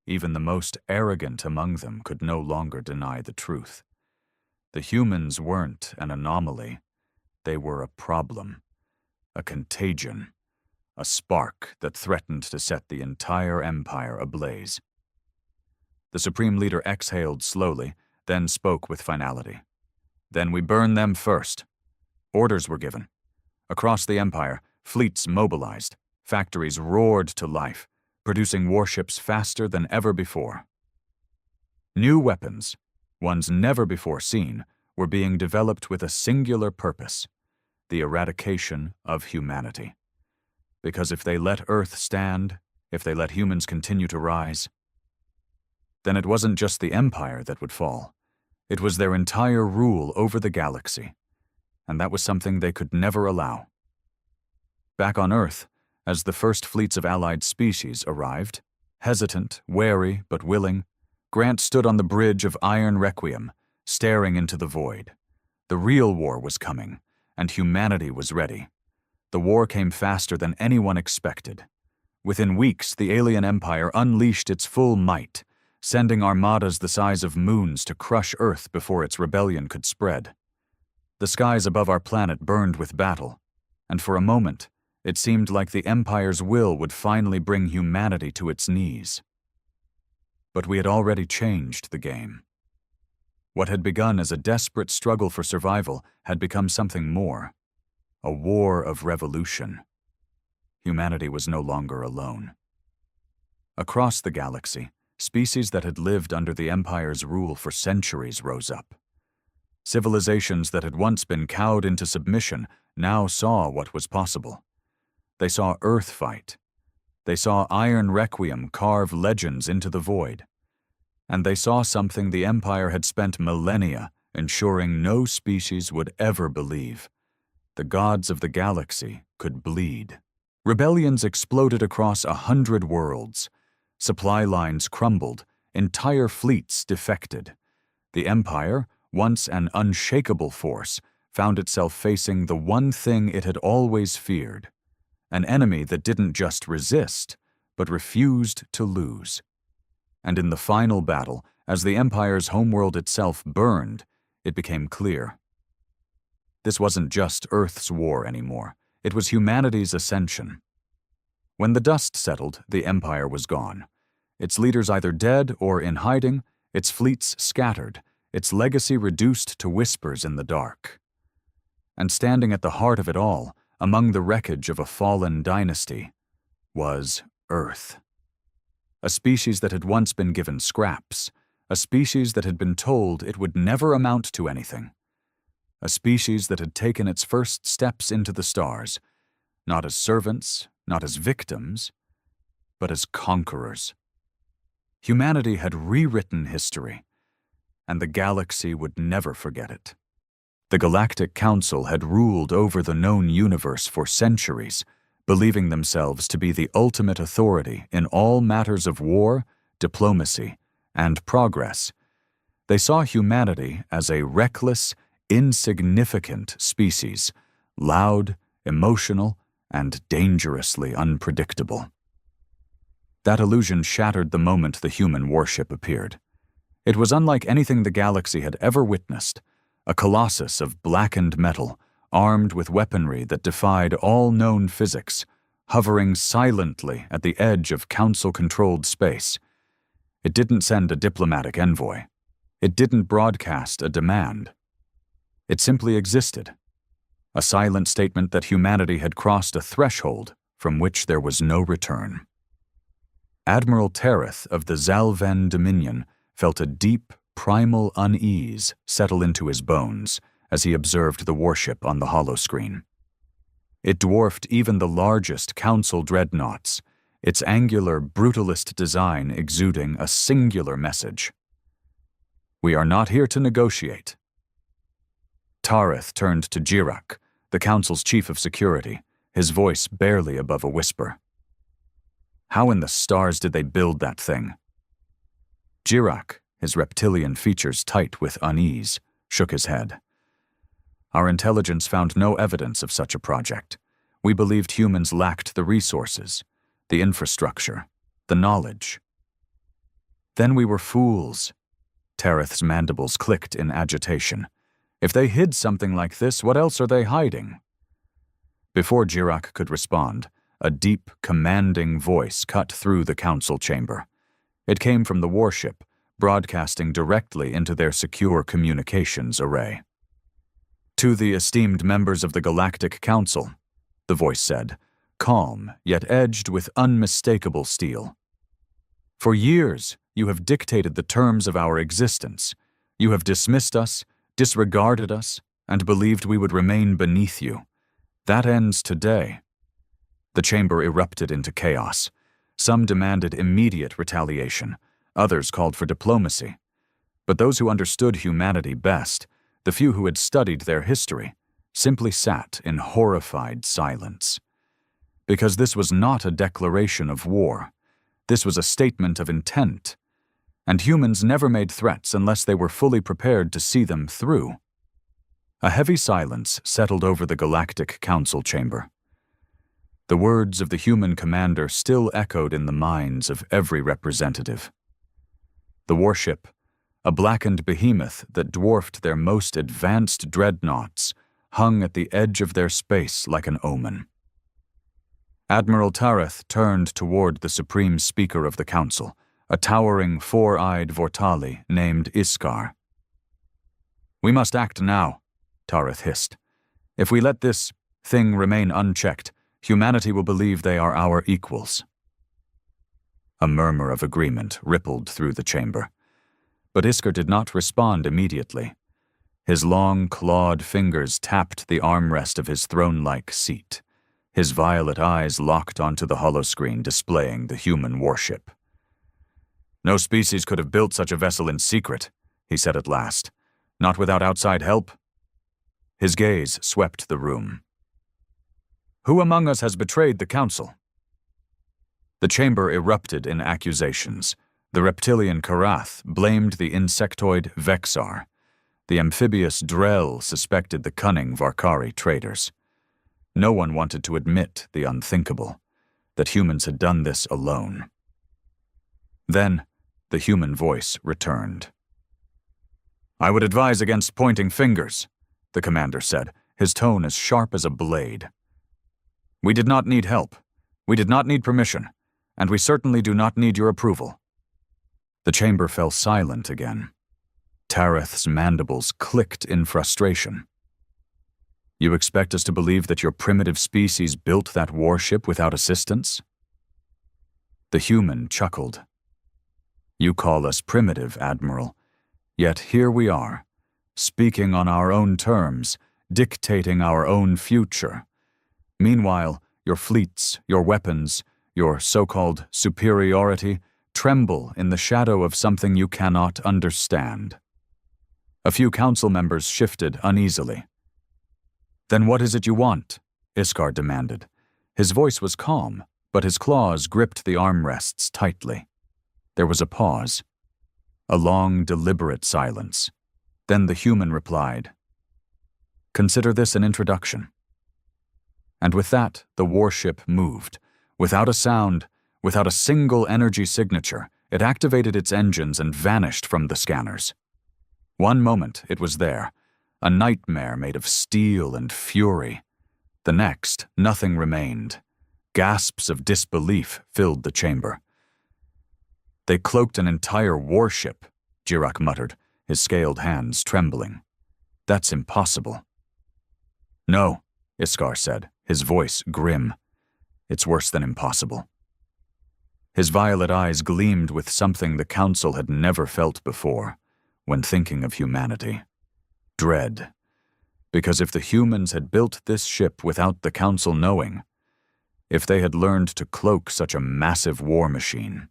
Even the most arrogant among them could no longer deny the truth. The humans weren't an anomaly. They were a problem, a contagion, a spark that threatened to set the entire empire ablaze. The Supreme Leader exhaled slowly, then spoke with finality. "Then we burn them first." Orders were given. Across the empire, fleets mobilized, factories roared to life, producing warships faster than ever before. New weapons, ones never before seen, were being developed with a singular purpose: the eradication of humanity. Because if they let Earth stand, if they let humans continue to rise, then it wasn't just the Empire that would fall. It was their entire rule over the galaxy, and that was something they could never allow. Back on Earth, as the first fleets of allied species arrived, hesitant, wary, but willing, Grant stood on the bridge of Iron Requiem, staring into the void. The real war was coming, and humanity was ready. The war came faster than anyone expected. Within weeks, the alien empire unleashed its full might, sending armadas the size of moons to crush Earth before its rebellion could spread. The skies above our planet burned with battle, and for a moment, it seemed like the Empire's will would finally bring humanity to its knees. But we had already changed the game. What had begun as a desperate struggle for survival had become something more: a war of revolution. Humanity was no longer alone. Across the galaxy, species that had lived under the Empire's rule for centuries rose up. Civilizations that had once been cowed into submission now saw what was possible. They saw Earth fight. They saw Iron Requiem carve legends into the void. And they saw something the Empire had spent millennia ensuring no species would ever believe: the gods of the galaxy could bleed. Rebellions exploded across 100 worlds. Supply lines crumbled. Entire fleets defected. The Empire, once an unshakable force, found itself facing the one thing it had always feared: an enemy that didn't just resist, but refused to lose. And in the final battle, as the Empire's homeworld itself burned, it became clear. This wasn't just Earth's war anymore. It was humanity's ascension. When the dust settled, the Empire was gone. Its leaders either dead or in hiding, its fleets scattered, its legacy reduced to whispers in the dark. And standing at the heart of it all, among the wreckage of a fallen dynasty, was Earth. A species that had once been given scraps, a species that had been told it would never amount to anything, a species that had taken its first steps into the stars, not as servants, not as victims, but as conquerors. Humanity had rewritten history, and the galaxy would never forget it. The Galactic Council had ruled over the known universe for centuries, believing themselves to be the ultimate authority in all matters of war, diplomacy, and progress. They saw humanity as a reckless, insignificant species, loud, emotional, and dangerously unpredictable. That illusion shattered the moment the human warship appeared. It was unlike anything the galaxy had ever witnessed: a colossus of blackened metal, armed with weaponry that defied all known physics, hovering silently at the edge of Council-controlled space. It didn't send a diplomatic envoy. It didn't broadcast a demand. It simply existed, a silent statement that humanity had crossed a threshold from which there was no return. Admiral Tereth of the Zalven Dominion felt a deep, primal unease settle into his bones as he observed the warship on the holoscreen. It dwarfed even the largest Council dreadnoughts, its angular, brutalist design exuding a singular message: "We are not here to negotiate." Tareth turned to Jirak, the Council's chief of security, his voice barely above a whisper. How in the stars did they build that thing? Jirak, his reptilian features tight with unease, shook his head. Our intelligence found no evidence of such a project. We believed humans lacked the resources, the infrastructure, the knowledge. Then we were fools. Tereth's mandibles clicked in agitation. If they hid something like this, what else are they hiding? Before Jirak could respond, a deep, commanding voice cut through the Council chamber. It came from the warship, broadcasting directly into their secure communications array. "To the esteemed members of the Galactic Council," the voice said, calm yet edged with unmistakable steel. For years, you have dictated the terms of our existence. You have dismissed us, disregarded us, and believed we would remain beneath you. That ends today. The chamber erupted into chaos. Some demanded immediate retaliation. Others called for diplomacy. But those who understood humanity best, the few who had studied their history, simply sat in horrified silence. Because this was not a declaration of war. This was a statement of intent. And humans never made threats unless they were fully prepared to see them through. A heavy silence settled over the Galactic Council chamber. The words of the human commander still echoed in the minds of every representative. The warship, a blackened behemoth that dwarfed their most advanced dreadnoughts, hung at the edge of their space like an omen. Admiral Tareth turned toward the supreme speaker of the council, a towering, four-eyed Vortali named Iskar. "We must act now," Tareth hissed. "If we let this thing remain unchecked, humanity will believe they are our equals." A murmur of agreement rippled through the chamber. But Iskar did not respond immediately. His long, clawed fingers tapped the armrest of his throne-like seat. His violet eyes locked onto the holoscreen displaying the human warship. "No species could have built such a vessel in secret," he said at last. "Not without outside help." His gaze swept the room. "Who among us has betrayed the council?" The chamber erupted in accusations. The reptilian Karath blamed the insectoid Vexar. The amphibious Drell suspected the cunning Varkari traitors. No one wanted to admit the unthinkable, that humans had done this alone. Then, the human voice returned. "I would advise against pointing fingers," the commander said, his tone as sharp as a blade. "We did not need help. We did not need permission. And we certainly do not need your approval." The chamber fell silent again. Tareth's mandibles clicked in frustration. "You expect us to believe that your primitive species built that warship without assistance?" The human chuckled. "You call us primitive, Admiral. Yet here we are, speaking on our own terms, dictating our own future. Meanwhile, your fleets, your weapons, your so-called superiority tremble in the shadow of something you cannot understand." A few council members shifted uneasily. "Then what is it you want?" Iskar demanded. His voice was calm, but his claws gripped the armrests tightly. There was a pause. A long, deliberate silence. Then the human replied, "Consider this an introduction." And with that, the warship moved. Without a sound, without a single energy signature, it activated its engines and vanished from the scanners. One moment, it was there, a nightmare made of steel and fury. The next, nothing remained. Gasps of disbelief filled the chamber. "They cloaked an entire warship," Jirak muttered, his scaled hands trembling. "That's impossible." "No," Iskar said, his voice grim. "It's worse than impossible." His violet eyes gleamed with something the council had never felt before when thinking of humanity. Dread. Because if the humans had built this ship without the council knowing, if they had learned to cloak such a massive war machine,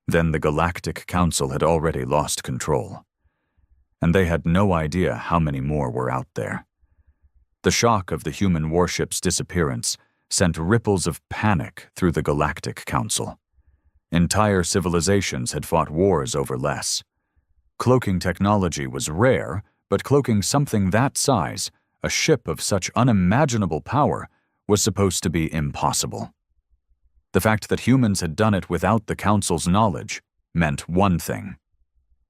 then the Galactic Council had already lost control. And they had no idea how many more were out there. The shock of the human warship's disappearance sent ripples of panic through the Galactic Council. Entire civilizations had fought wars over less. Cloaking technology was rare, but cloaking something that size, a ship of such unimaginable power, was supposed to be impossible. The fact that humans had done it without the Council's knowledge meant one thing.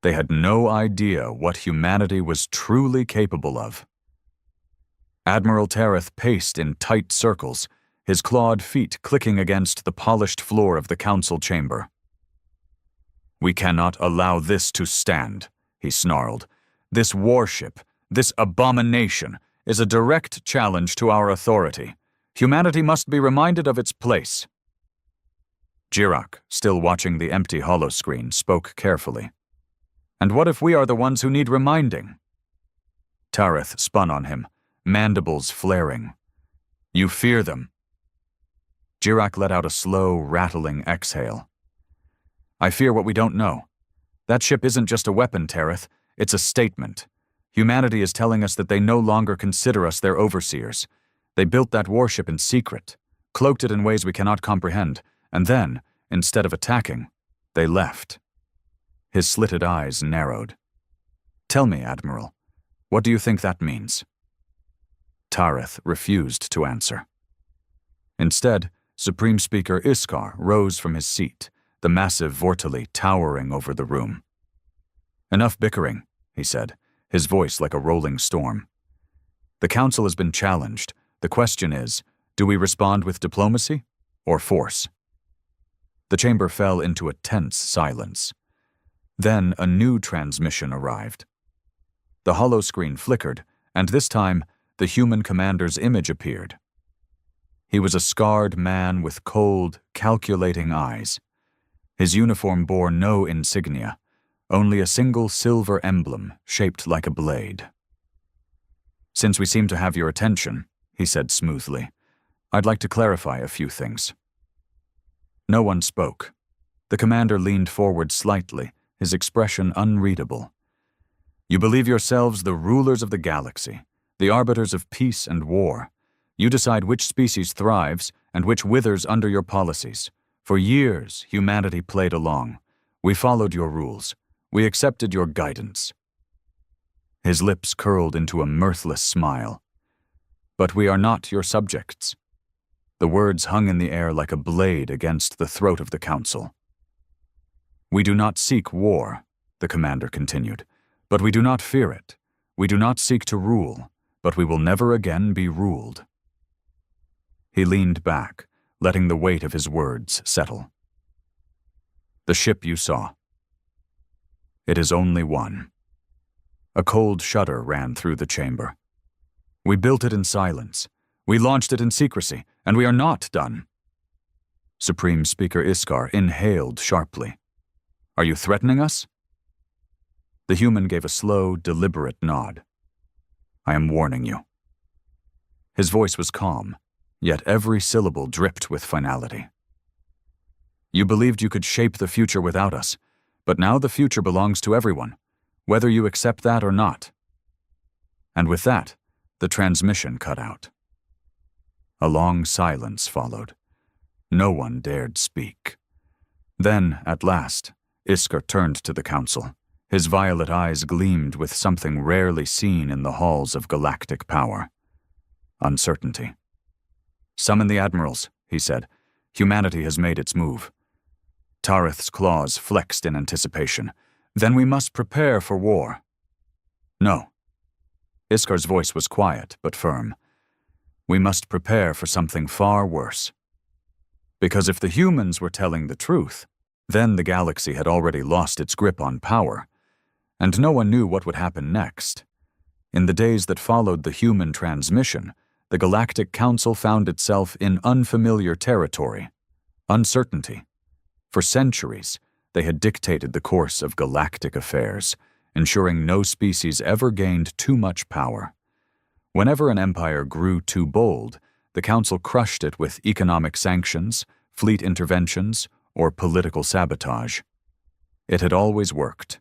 They had no idea what humanity was truly capable of. Admiral Tareth paced in tight circles, his clawed feet clicking against the polished floor of the council chamber. "We cannot allow this to stand," he snarled. "This warship, this abomination, is a direct challenge to our authority. Humanity must be reminded of its place. Jirak, still watching the empty holoscreen, spoke carefully. And what if we are the ones who need reminding? Tareth spun on him, mandibles flaring. You fear them. Jirak let out a slow, rattling exhale. I fear what we don't know. That ship isn't just a weapon, Tareth. It's a statement. Humanity is telling us that they no longer consider us their overseers. They built that warship in secret, cloaked it in ways we cannot comprehend, and then, instead of attacking, they left. His slitted eyes narrowed. Tell me, Admiral, what do you think that means? Tareth refused to answer. Instead, Supreme Speaker Iskar rose from his seat, the massive Vortali towering over the room. Enough bickering, he said, his voice like a rolling storm. The Council has been challenged. The question is, do we respond with diplomacy or force? The chamber fell into a tense silence. Then a new transmission arrived. The holoscreen flickered, and this time the human commander's image appeared. He was a scarred man with cold, calculating eyes. His uniform bore no insignia, only a single silver emblem shaped like a blade. Since we seem to have your attention, he said smoothly, I'd like to clarify a few things. No one spoke. The commander leaned forward slightly, his expression unreadable. You believe yourselves the rulers of the galaxy, the arbiters of peace and war. You decide which species thrives and which withers under your policies. For years, humanity played along. We followed your rules. We accepted your guidance. His lips curled into a mirthless smile. But we are not your subjects. The words hung in the air like a blade against the throat of the Council. We do not seek war, the commander continued, but we do not fear it. We do not seek to rule, but we will never again be ruled. He leaned back, letting the weight of his words settle. The ship you saw. It is only one. A cold shudder ran through the chamber. We built it in silence. We launched it in secrecy, and we are not done. Supreme Speaker Iskar inhaled sharply. Are you threatening us? The human gave a slow, deliberate nod. I am warning you. His voice was calm, yet every syllable dripped with finality. You believed you could shape the future without us, but now the future belongs to everyone, whether you accept that or not. And with that, the transmission cut out. A long silence followed. No one dared speak. Then, at last, Iskar turned to the Council. His violet eyes gleamed with something rarely seen in the halls of galactic power. Uncertainty. Summon the admirals, he said. Humanity has made its move. Tareth's claws flexed in anticipation. Then we must prepare for war. No. Iskar's voice was quiet but firm. We must prepare for something far worse. Because if the humans were telling the truth, then the galaxy had already lost its grip on power, and no one knew what would happen next. In the days that followed the human transmission, the Galactic Council found itself in unfamiliar territory, uncertainty. For centuries, they had dictated the course of galactic affairs, ensuring no species ever gained too much power. Whenever an empire grew too bold, the Council crushed it with economic sanctions, fleet interventions, or political sabotage. It had always worked.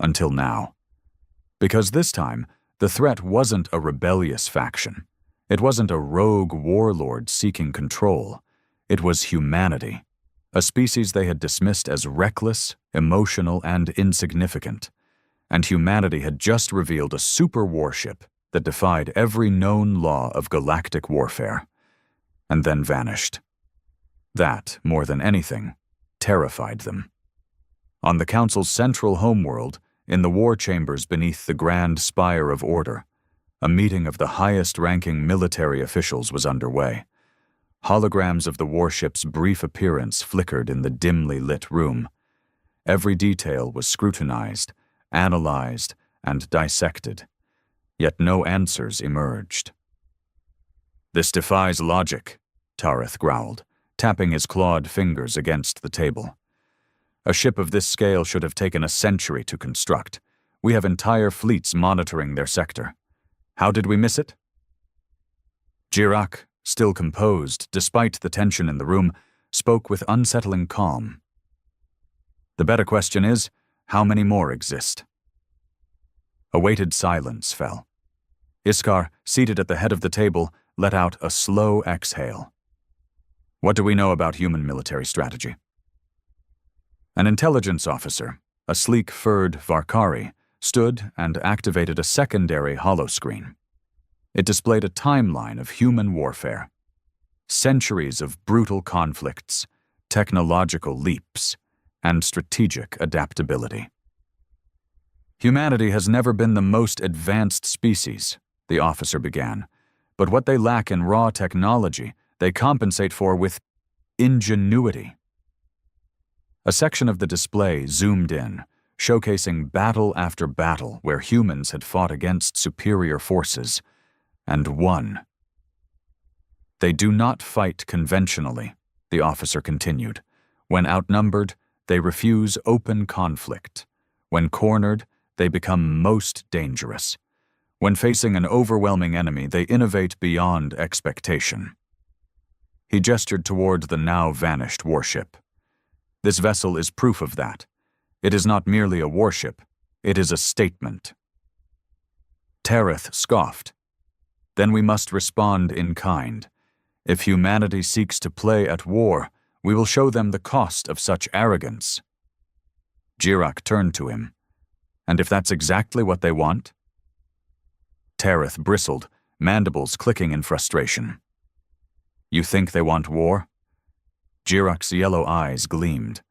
Until now. Because this time, the threat wasn't a rebellious faction. It wasn't a rogue warlord seeking control. It was humanity, a species they had dismissed as reckless, emotional, and insignificant. And humanity had just revealed a super warship that defied every known law of galactic warfare, and then vanished. That, more than anything, terrified them. On the Council's central homeworld, in the war chambers beneath the grand spire of order, a meeting of the highest-ranking military officials was underway. Holograms of the warship's brief appearance flickered in the dimly lit room. Every detail was scrutinized, analyzed, and dissected, yet no answers emerged. This defies logic, Tareth growled, tapping his clawed fingers against the table. A ship of this scale should have taken a century to construct. We have entire fleets monitoring their sector. How did we miss it? Jirak, still composed despite the tension in the room, spoke with unsettling calm. The better question is, how many more exist? A weighted silence fell. Iskar, seated at the head of the table, let out a slow exhale. What do we know about human military strategy? An intelligence officer, a sleek-furred Varkari, stood and activated a secondary holoscreen. It displayed a timeline of human warfare. Centuries of brutal conflicts, technological leaps, and strategic adaptability. Humanity has never been the most advanced species, the officer began, but what they lack in raw technology, they compensate for with ingenuity. A section of the display zoomed in, showcasing battle after battle where humans had fought against superior forces, and won. They do not fight conventionally, the officer continued. When outnumbered, they refuse open conflict. When cornered, they become most dangerous. When facing an overwhelming enemy, they innovate beyond expectation. He gestured toward the now vanished warship. This vessel is proof of that. It is not merely a warship, it is a statement. Tareth scoffed. Then we must respond in kind. If humanity seeks to play at war, we will show them the cost of such arrogance. Jirak turned to him. And if that's exactly what they want? Tareth bristled, mandibles clicking in frustration. You think they want war? Jirak's yellow eyes gleamed.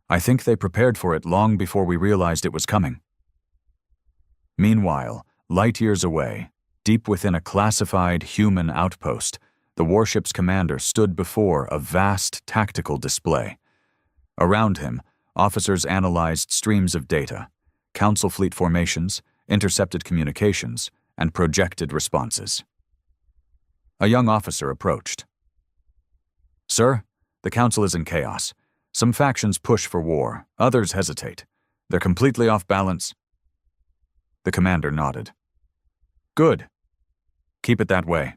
I think they prepared for it long before we realized it was coming. Meanwhile, light years away, deep within a classified human outpost, the warship's commander stood before a vast tactical display. Around him, officers analyzed streams of data, council fleet formations, intercepted communications, and projected responses. A young officer approached. Sir, the council is in chaos. Some factions push for war, others hesitate. They're completely off balance. The commander nodded. Good. Keep it that way.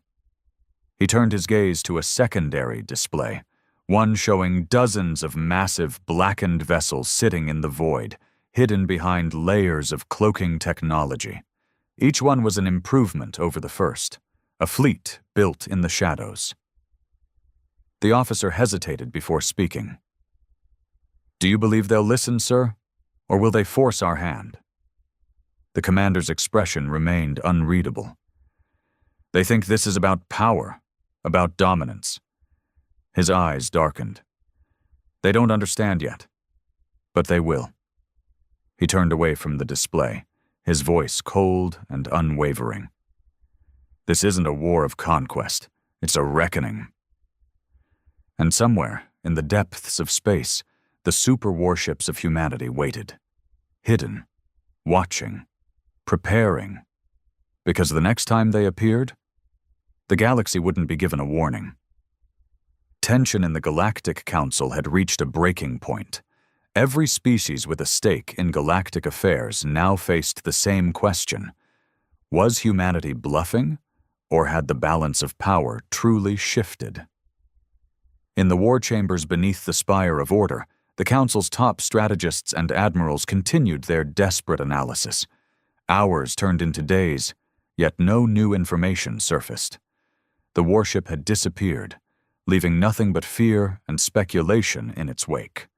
He turned his gaze to a secondary display, one showing dozens of massive blackened vessels sitting in the void, hidden behind layers of cloaking technology. Each one was an improvement over the first, a fleet built in the shadows. The officer hesitated before speaking. Do you believe they'll listen, sir? Or will they force our hand? The commander's expression remained unreadable. They think this is about power, about dominance. His eyes darkened. They don't understand yet, but they will. He turned away from the display, his voice cold and unwavering. This isn't a war of conquest, it's a reckoning. And somewhere, in the depths of space, the super warships of humanity waited, hidden, watching, preparing, because the next time they appeared, the galaxy wouldn't be given a warning. Tension in the Galactic Council had reached a breaking point. Every species with a stake in galactic affairs now faced the same question. Was humanity bluffing, or had the balance of power truly shifted? In the war chambers beneath the spire of order, the Council's top strategists and admirals continued their desperate analysis. Hours turned into days, yet no new information surfaced. The warship had disappeared, leaving nothing but fear and speculation in its wake.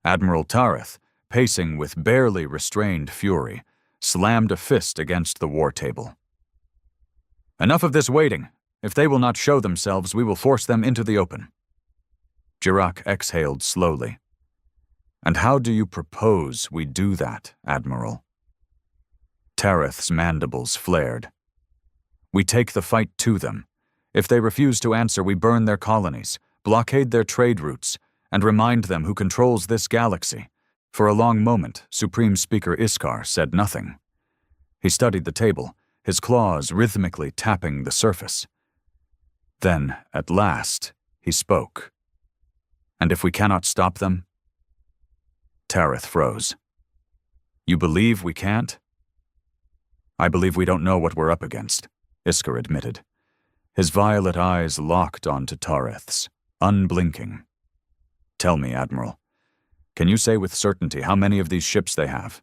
Admiral Tareth, pacing with barely restrained fury, slammed a fist against the war table. Enough of this waiting. If they will not show themselves, we will force them into the open. Jirak exhaled slowly. And how do you propose we do that, Admiral? Tareth's mandibles flared. We take the fight to them. If they refuse to answer, we burn their colonies, blockade their trade routes, and remind them who controls this galaxy. For a long moment, Supreme Speaker Iskar said nothing. He studied the table, his claws rhythmically tapping the surface. Then, at last, he spoke. "And if we cannot stop them?" Tareth froze. "You believe we can't?" "I believe we don't know what we're up against," Iskar admitted. His violet eyes locked onto Tareth's, unblinking. "Tell me, Admiral, can you say with certainty how many of these ships they have?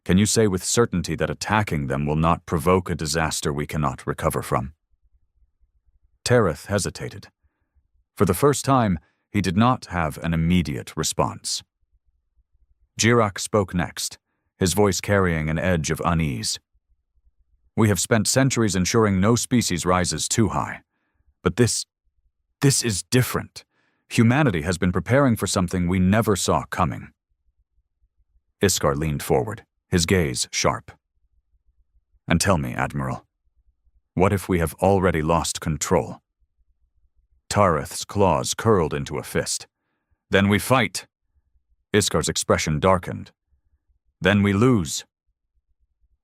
Can you say with certainty that attacking them will not provoke a disaster we cannot recover from?" Tareth hesitated. For the first time, he did not have an immediate response. Jirak spoke next, his voice carrying an edge of unease. "We have spent centuries ensuring no species rises too high. But this is different. Humanity has been preparing for something we never saw coming." Iskar leaned forward, his gaze sharp. "And tell me, Admiral, what if we have already lost control?" Tareth's claws curled into a fist. "Then we fight." Iskar's expression darkened. "Then we lose."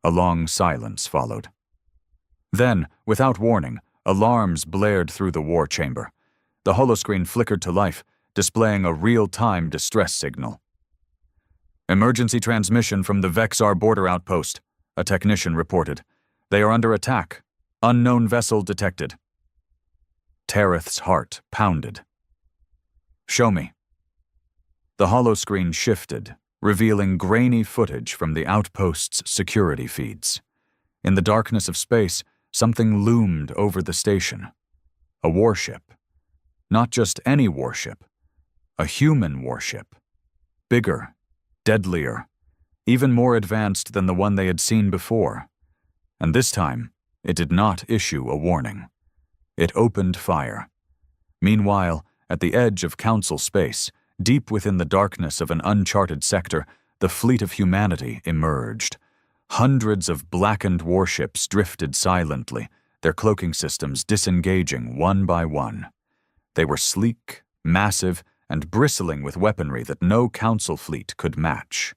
A long silence followed. Then, without warning, alarms blared through the war chamber. The holoscreen flickered to life, displaying a real-time distress signal. "Emergency transmission from the Vexar border outpost," a technician reported. "They are under attack. Unknown vessel detected." Tareth's heart pounded. "Show me." The holoscreen shifted, revealing grainy footage from the outpost's security feeds. In the darkness of space, something loomed over the station. A warship. Not just any warship. A human warship. Bigger, deadlier, even more advanced than the one they had seen before. And this time, it did not issue a warning. It opened fire. Meanwhile, at the edge of Council space, deep within the darkness of an uncharted sector, the fleet of humanity emerged. Hundreds of blackened warships drifted silently, their cloaking systems disengaging one by one. They were sleek, massive, and bristling with weaponry that no Council fleet could match.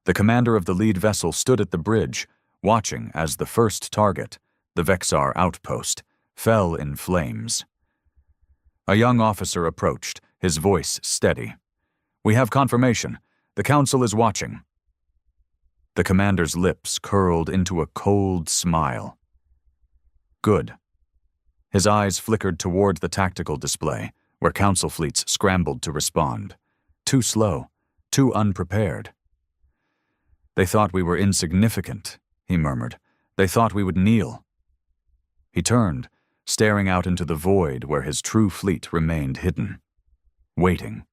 The commander of the lead vessel stood at the bridge, watching as the first target, the Vexar outpost, fell in flames. A young officer approached, his voice steady. "We have confirmation. The Council is watching." The commander's lips curled into a cold smile. "Good." His eyes flickered toward the tactical display, where Council fleets scrambled to respond. Too slow, too unprepared. "They thought we were insignificant," he murmured. "They thought we would kneel." He turned, staring out into the void where his true fleet remained hidden. Waiting.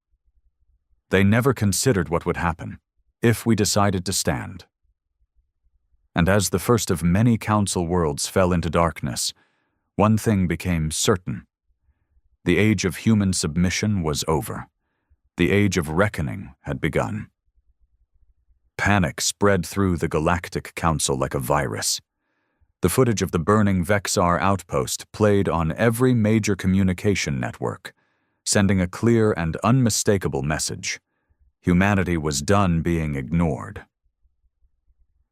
They never considered what would happen, if we decided to stand. And as the first of many Council worlds fell into darkness, one thing became certain. The age of human submission was over. The age of reckoning had begun. Panic spread through the Galactic Council like a virus. The footage of the burning Vexar outpost played on every major communication network, sending a clear and unmistakable message. Humanity was done being ignored.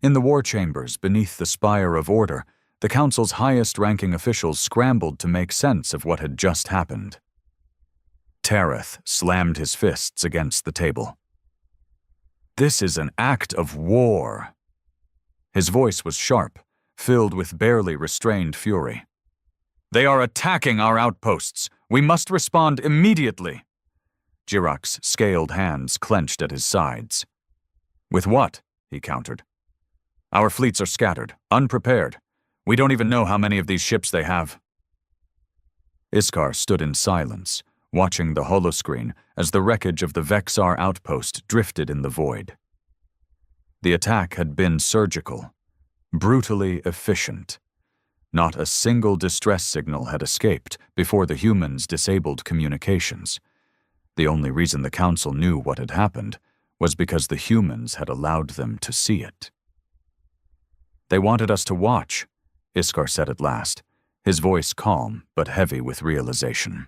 In the war chambers beneath the spire of order, the Council's highest-ranking officials scrambled to make sense of what had just happened. Tareth slammed his fists against the table. "This is an act of war." His voice was sharp, filled with barely restrained fury. "They are attacking our outposts. We must respond immediately." Jirak's scaled hands clenched at his sides. "With what?" he countered. "Our fleets are scattered, unprepared. We don't even know how many of these ships they have." Iskar stood in silence, watching the holoscreen as the wreckage of the Vexar outpost drifted in the void. The attack had been surgical, brutally efficient. Not a single distress signal had escaped before the humans disabled communications. The only reason the Council knew what had happened was because the humans had allowed them to see it. "They wanted us to watch," Iskar said at last, his voice calm but heavy with realization.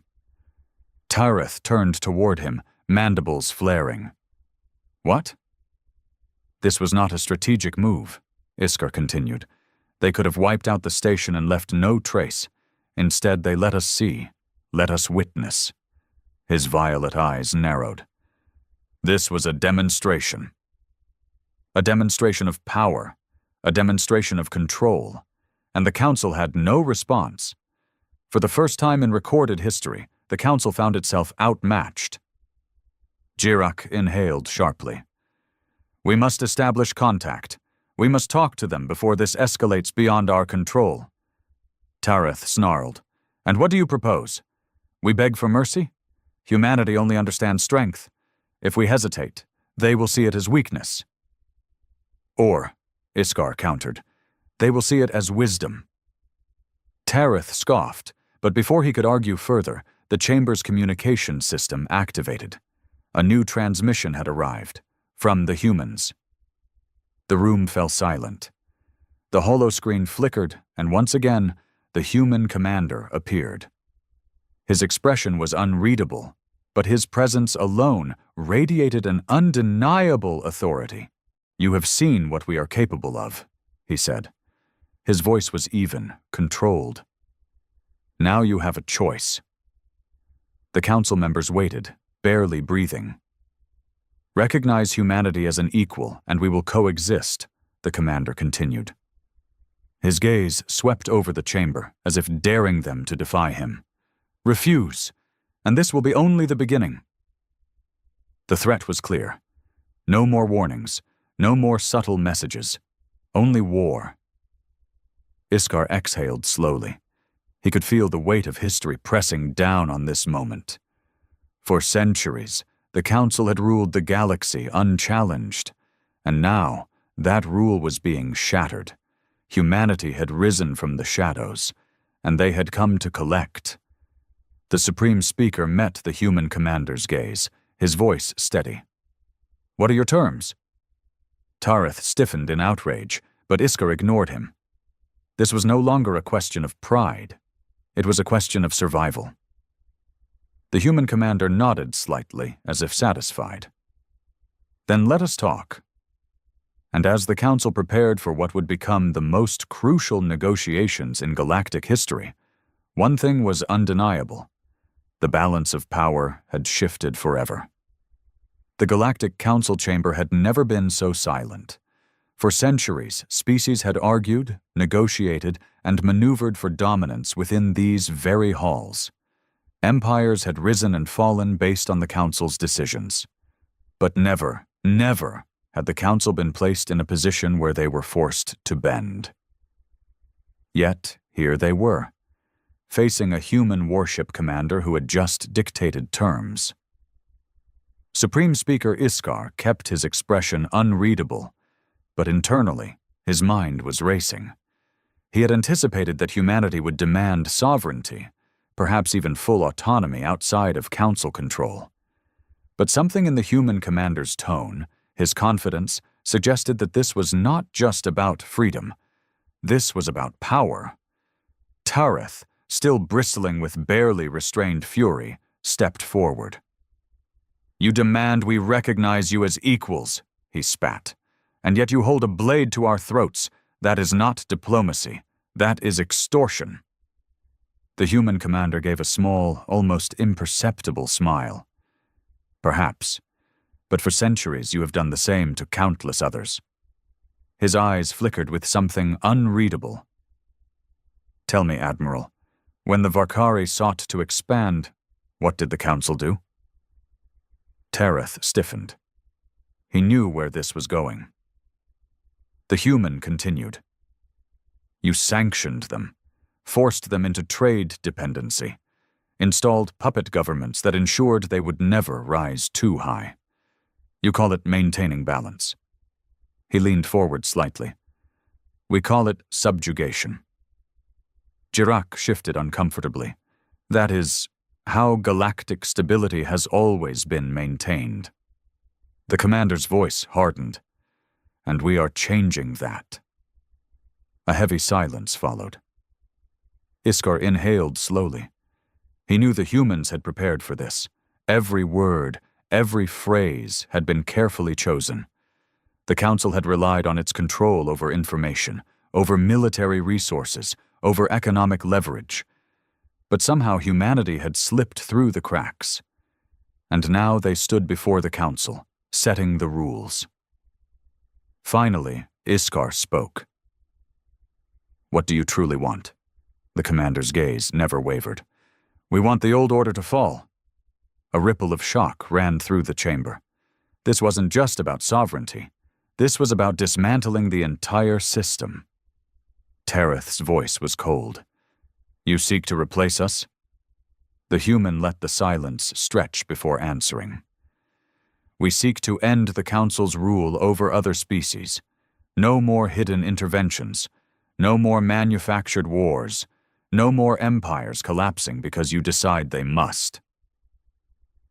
Tareth turned toward him, mandibles flaring. "What?" "This was not a strategic move," Iskar continued. "They could have wiped out the station and left no trace. Instead, they let us see, Let us witness." His violet eyes narrowed. This was a demonstration. A demonstration of power, a demonstration of control, and the council had no response. For the first time in recorded history, the council found itself outmatched. Jirak inhaled sharply. "We must establish contact. We must talk to them before this escalates beyond our control." Tareth snarled. "And what do you propose? We beg for mercy? Humanity only understands strength. If we hesitate, they will see it as weakness." "Or," Iskar countered, "they will see it as wisdom." Tareth scoffed, but before he could argue further, the chamber's communication system activated. A new transmission had arrived, from the humans. The room fell silent. The holoscreen flickered, and once again, the human commander appeared. His expression was unreadable, but his presence alone radiated an undeniable authority. "You have seen what we are capable of," he said. His voice was even, controlled. "Now you have a choice." The council members waited, barely breathing. "Recognize humanity as an equal, and we will coexist," the commander continued. His gaze swept over the chamber, as if daring them to defy him. "Refuse, and this will be only the beginning." The threat was clear. No more warnings, no more subtle messages, only war. Iskar exhaled slowly. He could feel the weight of history pressing down on this moment. For centuries, the Council had ruled the galaxy unchallenged, and now that rule was being shattered. Humanity had risen from the shadows, and they had come to collect. The Supreme Speaker met the human commander's gaze, his voice steady. "What are your terms?" Tareth stiffened in outrage, but Iskar ignored him. This was no longer a question of pride. It was a question of survival. The human commander nodded slightly, as if satisfied. "Then let us talk." And as the Council prepared for what would become the most crucial negotiations in galactic history, one thing was undeniable. The balance of power had shifted forever. The Galactic Council chamber had never been so silent. For centuries, species had argued, negotiated, and maneuvered for dominance within these very halls. Empires had risen and fallen based on the Council's decisions. But never, never had the Council been placed in a position where they were forced to bend. Yet, here they were, facing a human warship commander who had just dictated terms. Supreme Speaker Iskar kept his expression unreadable, but internally, his mind was racing. He had anticipated that humanity would demand sovereignty, perhaps even full autonomy outside of Council control. But something in the human commander's tone, his confidence, suggested that this was not just about freedom. This was about power. Tareth, still bristling with barely restrained fury, stepped forward. "You demand we recognize you as equals," he spat. "And yet you hold a blade to our throats. That is not diplomacy. That is extortion." The human commander gave a small, almost imperceptible smile. "Perhaps, but for centuries you have done the same to countless others." His eyes flickered with something unreadable. "Tell me, Admiral, when the Varkari sought to expand, what did the Council do?" Tareth stiffened. He knew where this was going. The human continued. "You sanctioned them, forced them into trade dependency, installed puppet governments that ensured they would never rise too high. You call it maintaining balance." He leaned forward slightly. "We call it subjugation." Jirak shifted uncomfortably. "That is how galactic stability has always been maintained." The commander's voice hardened. "And we are changing that." A heavy silence followed. Iskar inhaled slowly. He knew the humans had prepared for this. Every word, every phrase had been carefully chosen. The Council had relied on its control over information, over military resources, over economic leverage. But somehow humanity had slipped through the cracks. And now they stood before the council, setting the rules. Finally, Iskar spoke. "What do you truly want?" The commander's gaze never wavered. "We want the old order to fall." A ripple of shock ran through the chamber. This wasn't just about sovereignty. This was about dismantling the entire system. Tereth's voice was cold. "You seek to replace us?" The human let the silence stretch before answering. "We seek to end the Council's rule over other species. No more hidden interventions. No more manufactured wars. No more empires collapsing because you decide they must."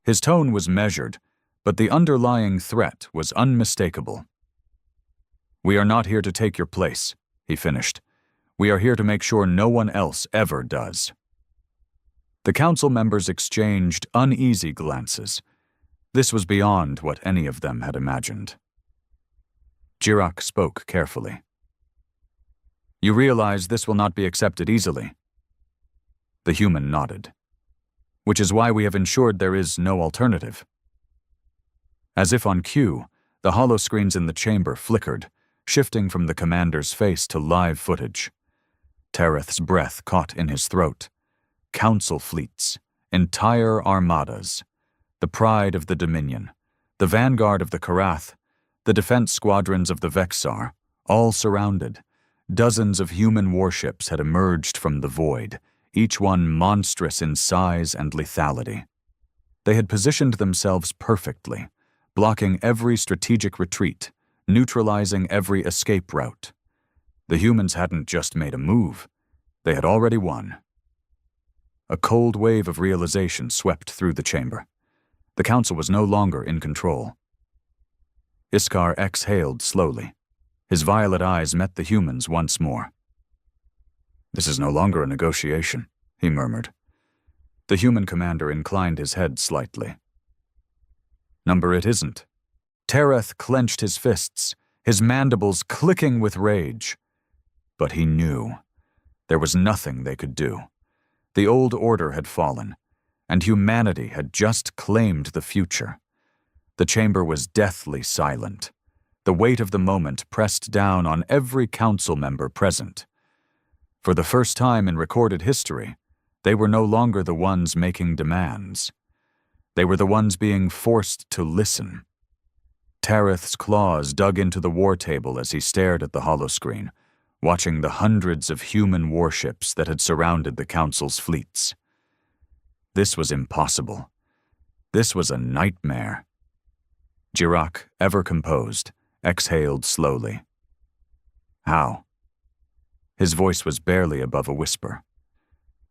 His tone was measured, but the underlying threat was unmistakable. "We are not here to take your place," he finished. "We are here to make sure no one else ever does." The council members exchanged uneasy glances. This was beyond what any of them had imagined. Jirak spoke carefully. "You realize this will not be accepted easily?" The human nodded. "Which is why we have ensured there is no alternative." As if on cue, the holoscreens in the chamber flickered, shifting from the commander's face to live footage. Tereth's breath caught in his throat. Council fleets, entire armadas, the pride of the Dominion, the vanguard of the Karath, the defense squadrons of the Vexar, all surrounded. Dozens of human warships had emerged from the void, each one monstrous in size and lethality. They had positioned themselves perfectly, blocking every strategic retreat, neutralizing every escape route. The humans hadn't just made a move, they had already won. A cold wave of realization swept through the chamber. The council was no longer in control. Iskar exhaled slowly. His violet eyes met the humans once more. "This is no longer a negotiation," he murmured. The human commander inclined his head slightly. "Number it isn't." Tereth clenched his fists, his mandibles clicking with rage. But he knew. There was nothing they could do. The old order had fallen, and humanity had just claimed the future. The chamber was deathly silent. The weight of the moment pressed down on every council member present. For the first time in recorded history, they were no longer the ones making demands. They were the ones being forced to listen. Tereth's claws dug into the war table as he stared at the holoscreen, watching the hundreds of human warships that had surrounded the Council's fleets. This was impossible. This was a nightmare. Jirak, ever composed, exhaled slowly. "How?" His voice was barely above a whisper.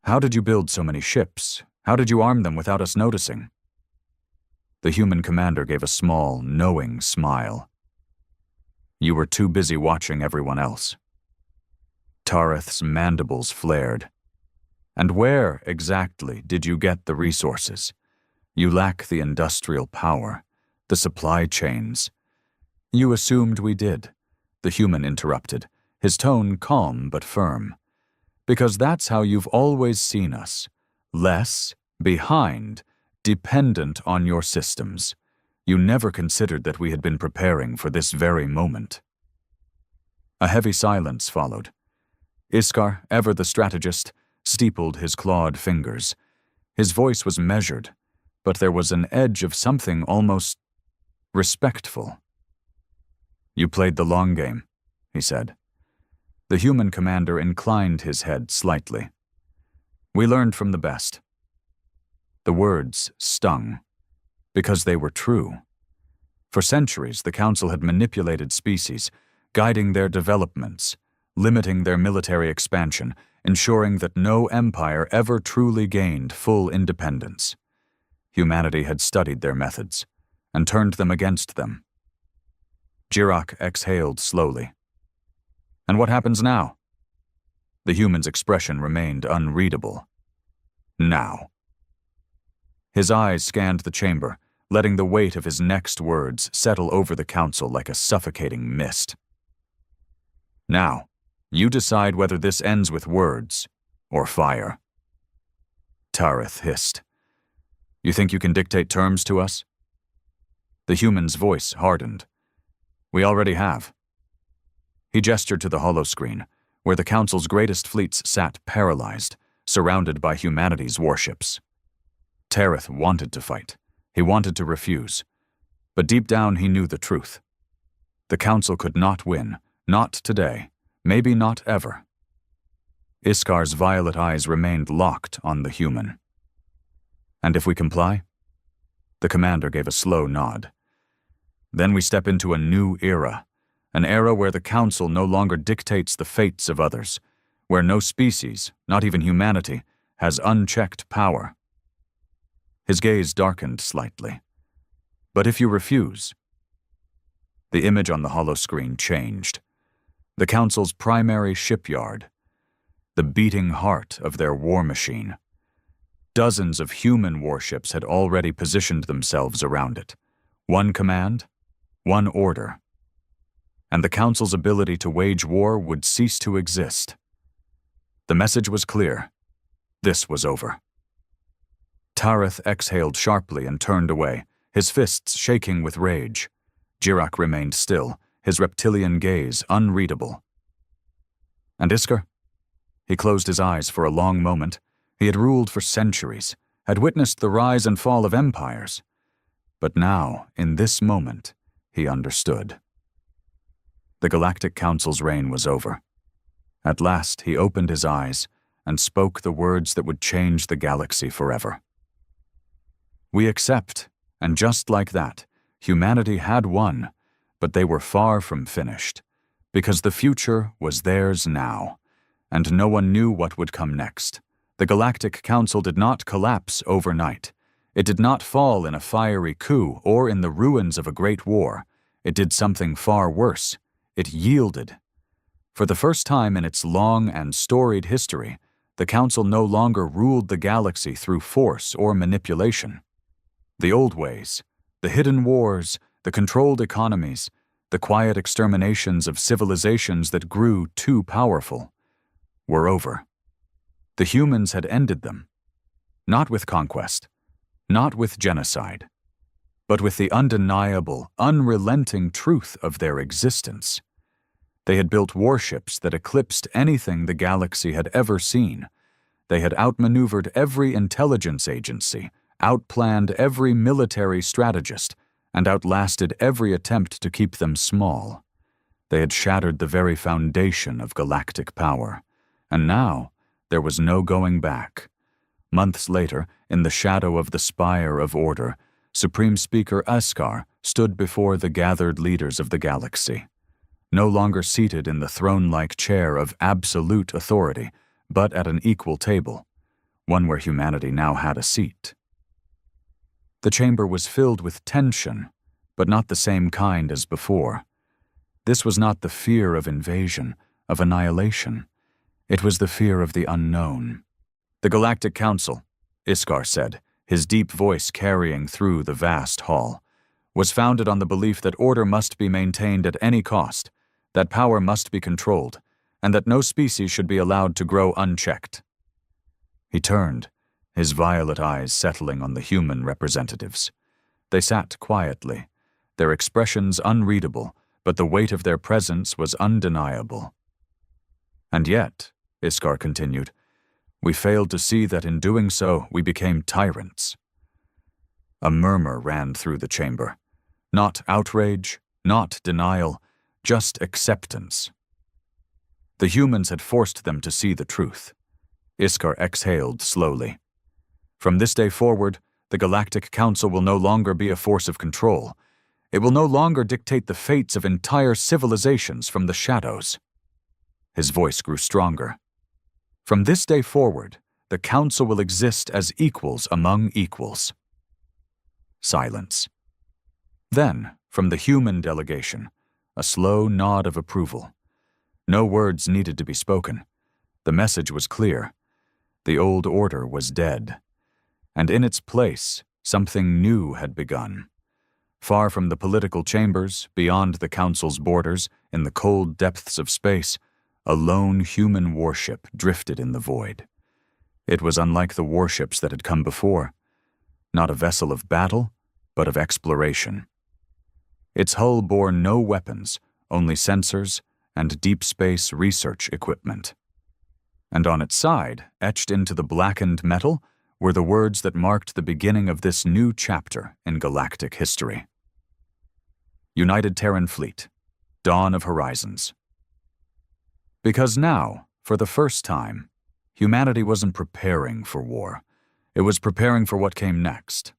"How did you build so many ships? How did you arm them without us noticing?" The human commander gave a small, knowing smile. "You were too busy watching everyone else." Tereth's mandibles flared. "And where, exactly, did you get the resources? You lack the industrial power, the supply chains." "You assumed we did," the human interrupted, his tone calm but firm. "Because that's how you've always seen us. Less, behind, dependent on your systems. You never considered that we had been preparing for this very moment." A heavy silence followed. Iskar, ever the strategist, steepled his clawed fingers. His voice was measured, but there was an edge of something almost respectful. "You played the long game," he said. The human commander inclined his head slightly. "We learned from the best." The words stung, because they were true. For centuries, the Council had manipulated species, guiding their developments, limiting their military expansion, ensuring that no empire ever truly gained full independence. Humanity had studied their methods and turned them against them. Jirak exhaled slowly. "And what happens now?" The human's expression remained unreadable. "Now." His eyes scanned the chamber, letting the weight of his next words settle over the council like a suffocating mist. "Now, you decide whether this ends with words or fire." Tareth hissed. You think you can dictate terms to us? The human's voice hardened. We already have. He gestured to the holoscreen, where the Council's greatest fleets sat paralyzed, surrounded by humanity's warships. Tareth wanted to fight. He wanted to refuse. But deep down he knew the truth. The Council could not win, not today, maybe not ever. Iskar's violet eyes remained locked on the human. And if we comply? The commander gave a slow nod. Then we step into a new era, an era where the Council no longer dictates the fates of others, where no species, not even humanity, has unchecked power. His gaze darkened slightly. But if you refuse? The image on the holoscreen changed. The Council's primary shipyard, the beating heart of their war machine. Dozens of human warships had already positioned themselves around it. One command, one order. And the Council's ability to wage war would cease to exist. The message was clear. This was over. Tareth exhaled sharply and turned away, his fists shaking with rage. Jirak remained still, his reptilian gaze unreadable. And Iskar? He closed his eyes for a long moment. He had ruled for centuries, had witnessed the rise and fall of empires. But now, in this moment, he understood. The Galactic Council's reign was over. At last, he opened his eyes and spoke the words that would change the galaxy forever. We accept, and just like that, humanity had won, but they were far from finished, because the future was theirs now, and no one knew what would come next. The Galactic Council did not collapse overnight. It did not fall in a fiery coup or in the ruins of a great war. It did something far worse. It yielded. For the first time in its long and storied history, the Council no longer ruled the galaxy through force or manipulation. The old ways, the hidden wars, the controlled economies, the quiet exterminations of civilizations that grew too powerful, were over. The humans had ended them, not with conquest, not with genocide, but with the undeniable, unrelenting truth of their existence. They had built warships that eclipsed anything the galaxy had ever seen. They had outmaneuvered every intelligence agency, outplanned every military strategist, and outlasted every attempt to keep them small. They had shattered the very foundation of galactic power, and now there was no going back. Months later, in the shadow of the spire of order, Supreme Speaker Iskar stood before the gathered leaders of the galaxy, no longer seated in the throne-like chair of absolute authority, but at an equal table, one where humanity now had a seat. The chamber was filled with tension, but not the same kind as before. This was not the fear of invasion, of annihilation. It was the fear of the unknown. The Galactic Council, Iskar said, his deep voice carrying through the vast hall, was founded on the belief that order must be maintained at any cost, that power must be controlled, and that no species should be allowed to grow unchecked. He turned, his violet eyes settling on the human representatives. They sat quietly, their expressions unreadable, but the weight of their presence was undeniable. And yet, Iskar continued, we failed to see that in doing so we became tyrants. A murmur ran through the chamber. Not outrage, not denial, just acceptance. The humans had forced them to see the truth. Iskar exhaled slowly. From this day forward, the Galactic Council will no longer be a force of control. It will no longer dictate the fates of entire civilizations from the shadows. His voice grew stronger. From this day forward, the Council will exist as equals among equals. Silence. Then, from the human delegation, a slow nod of approval. No words needed to be spoken. The message was clear. The old order was dead. And in its place, something new had begun. Far from the political chambers, beyond the Council's borders, in the cold depths of space, a lone human warship drifted in the void. It was unlike the warships that had come before. Not a vessel of battle, but of exploration. Its hull bore no weapons, only sensors and deep space research equipment. And on its side, etched into the blackened metal, were the words that marked the beginning of this new chapter in galactic history. United Terran Fleet, Dawn of Horizons. Because now, for the first time, humanity wasn't preparing for war. It was preparing for what came next,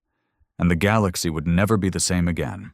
and the galaxy would never be the same again.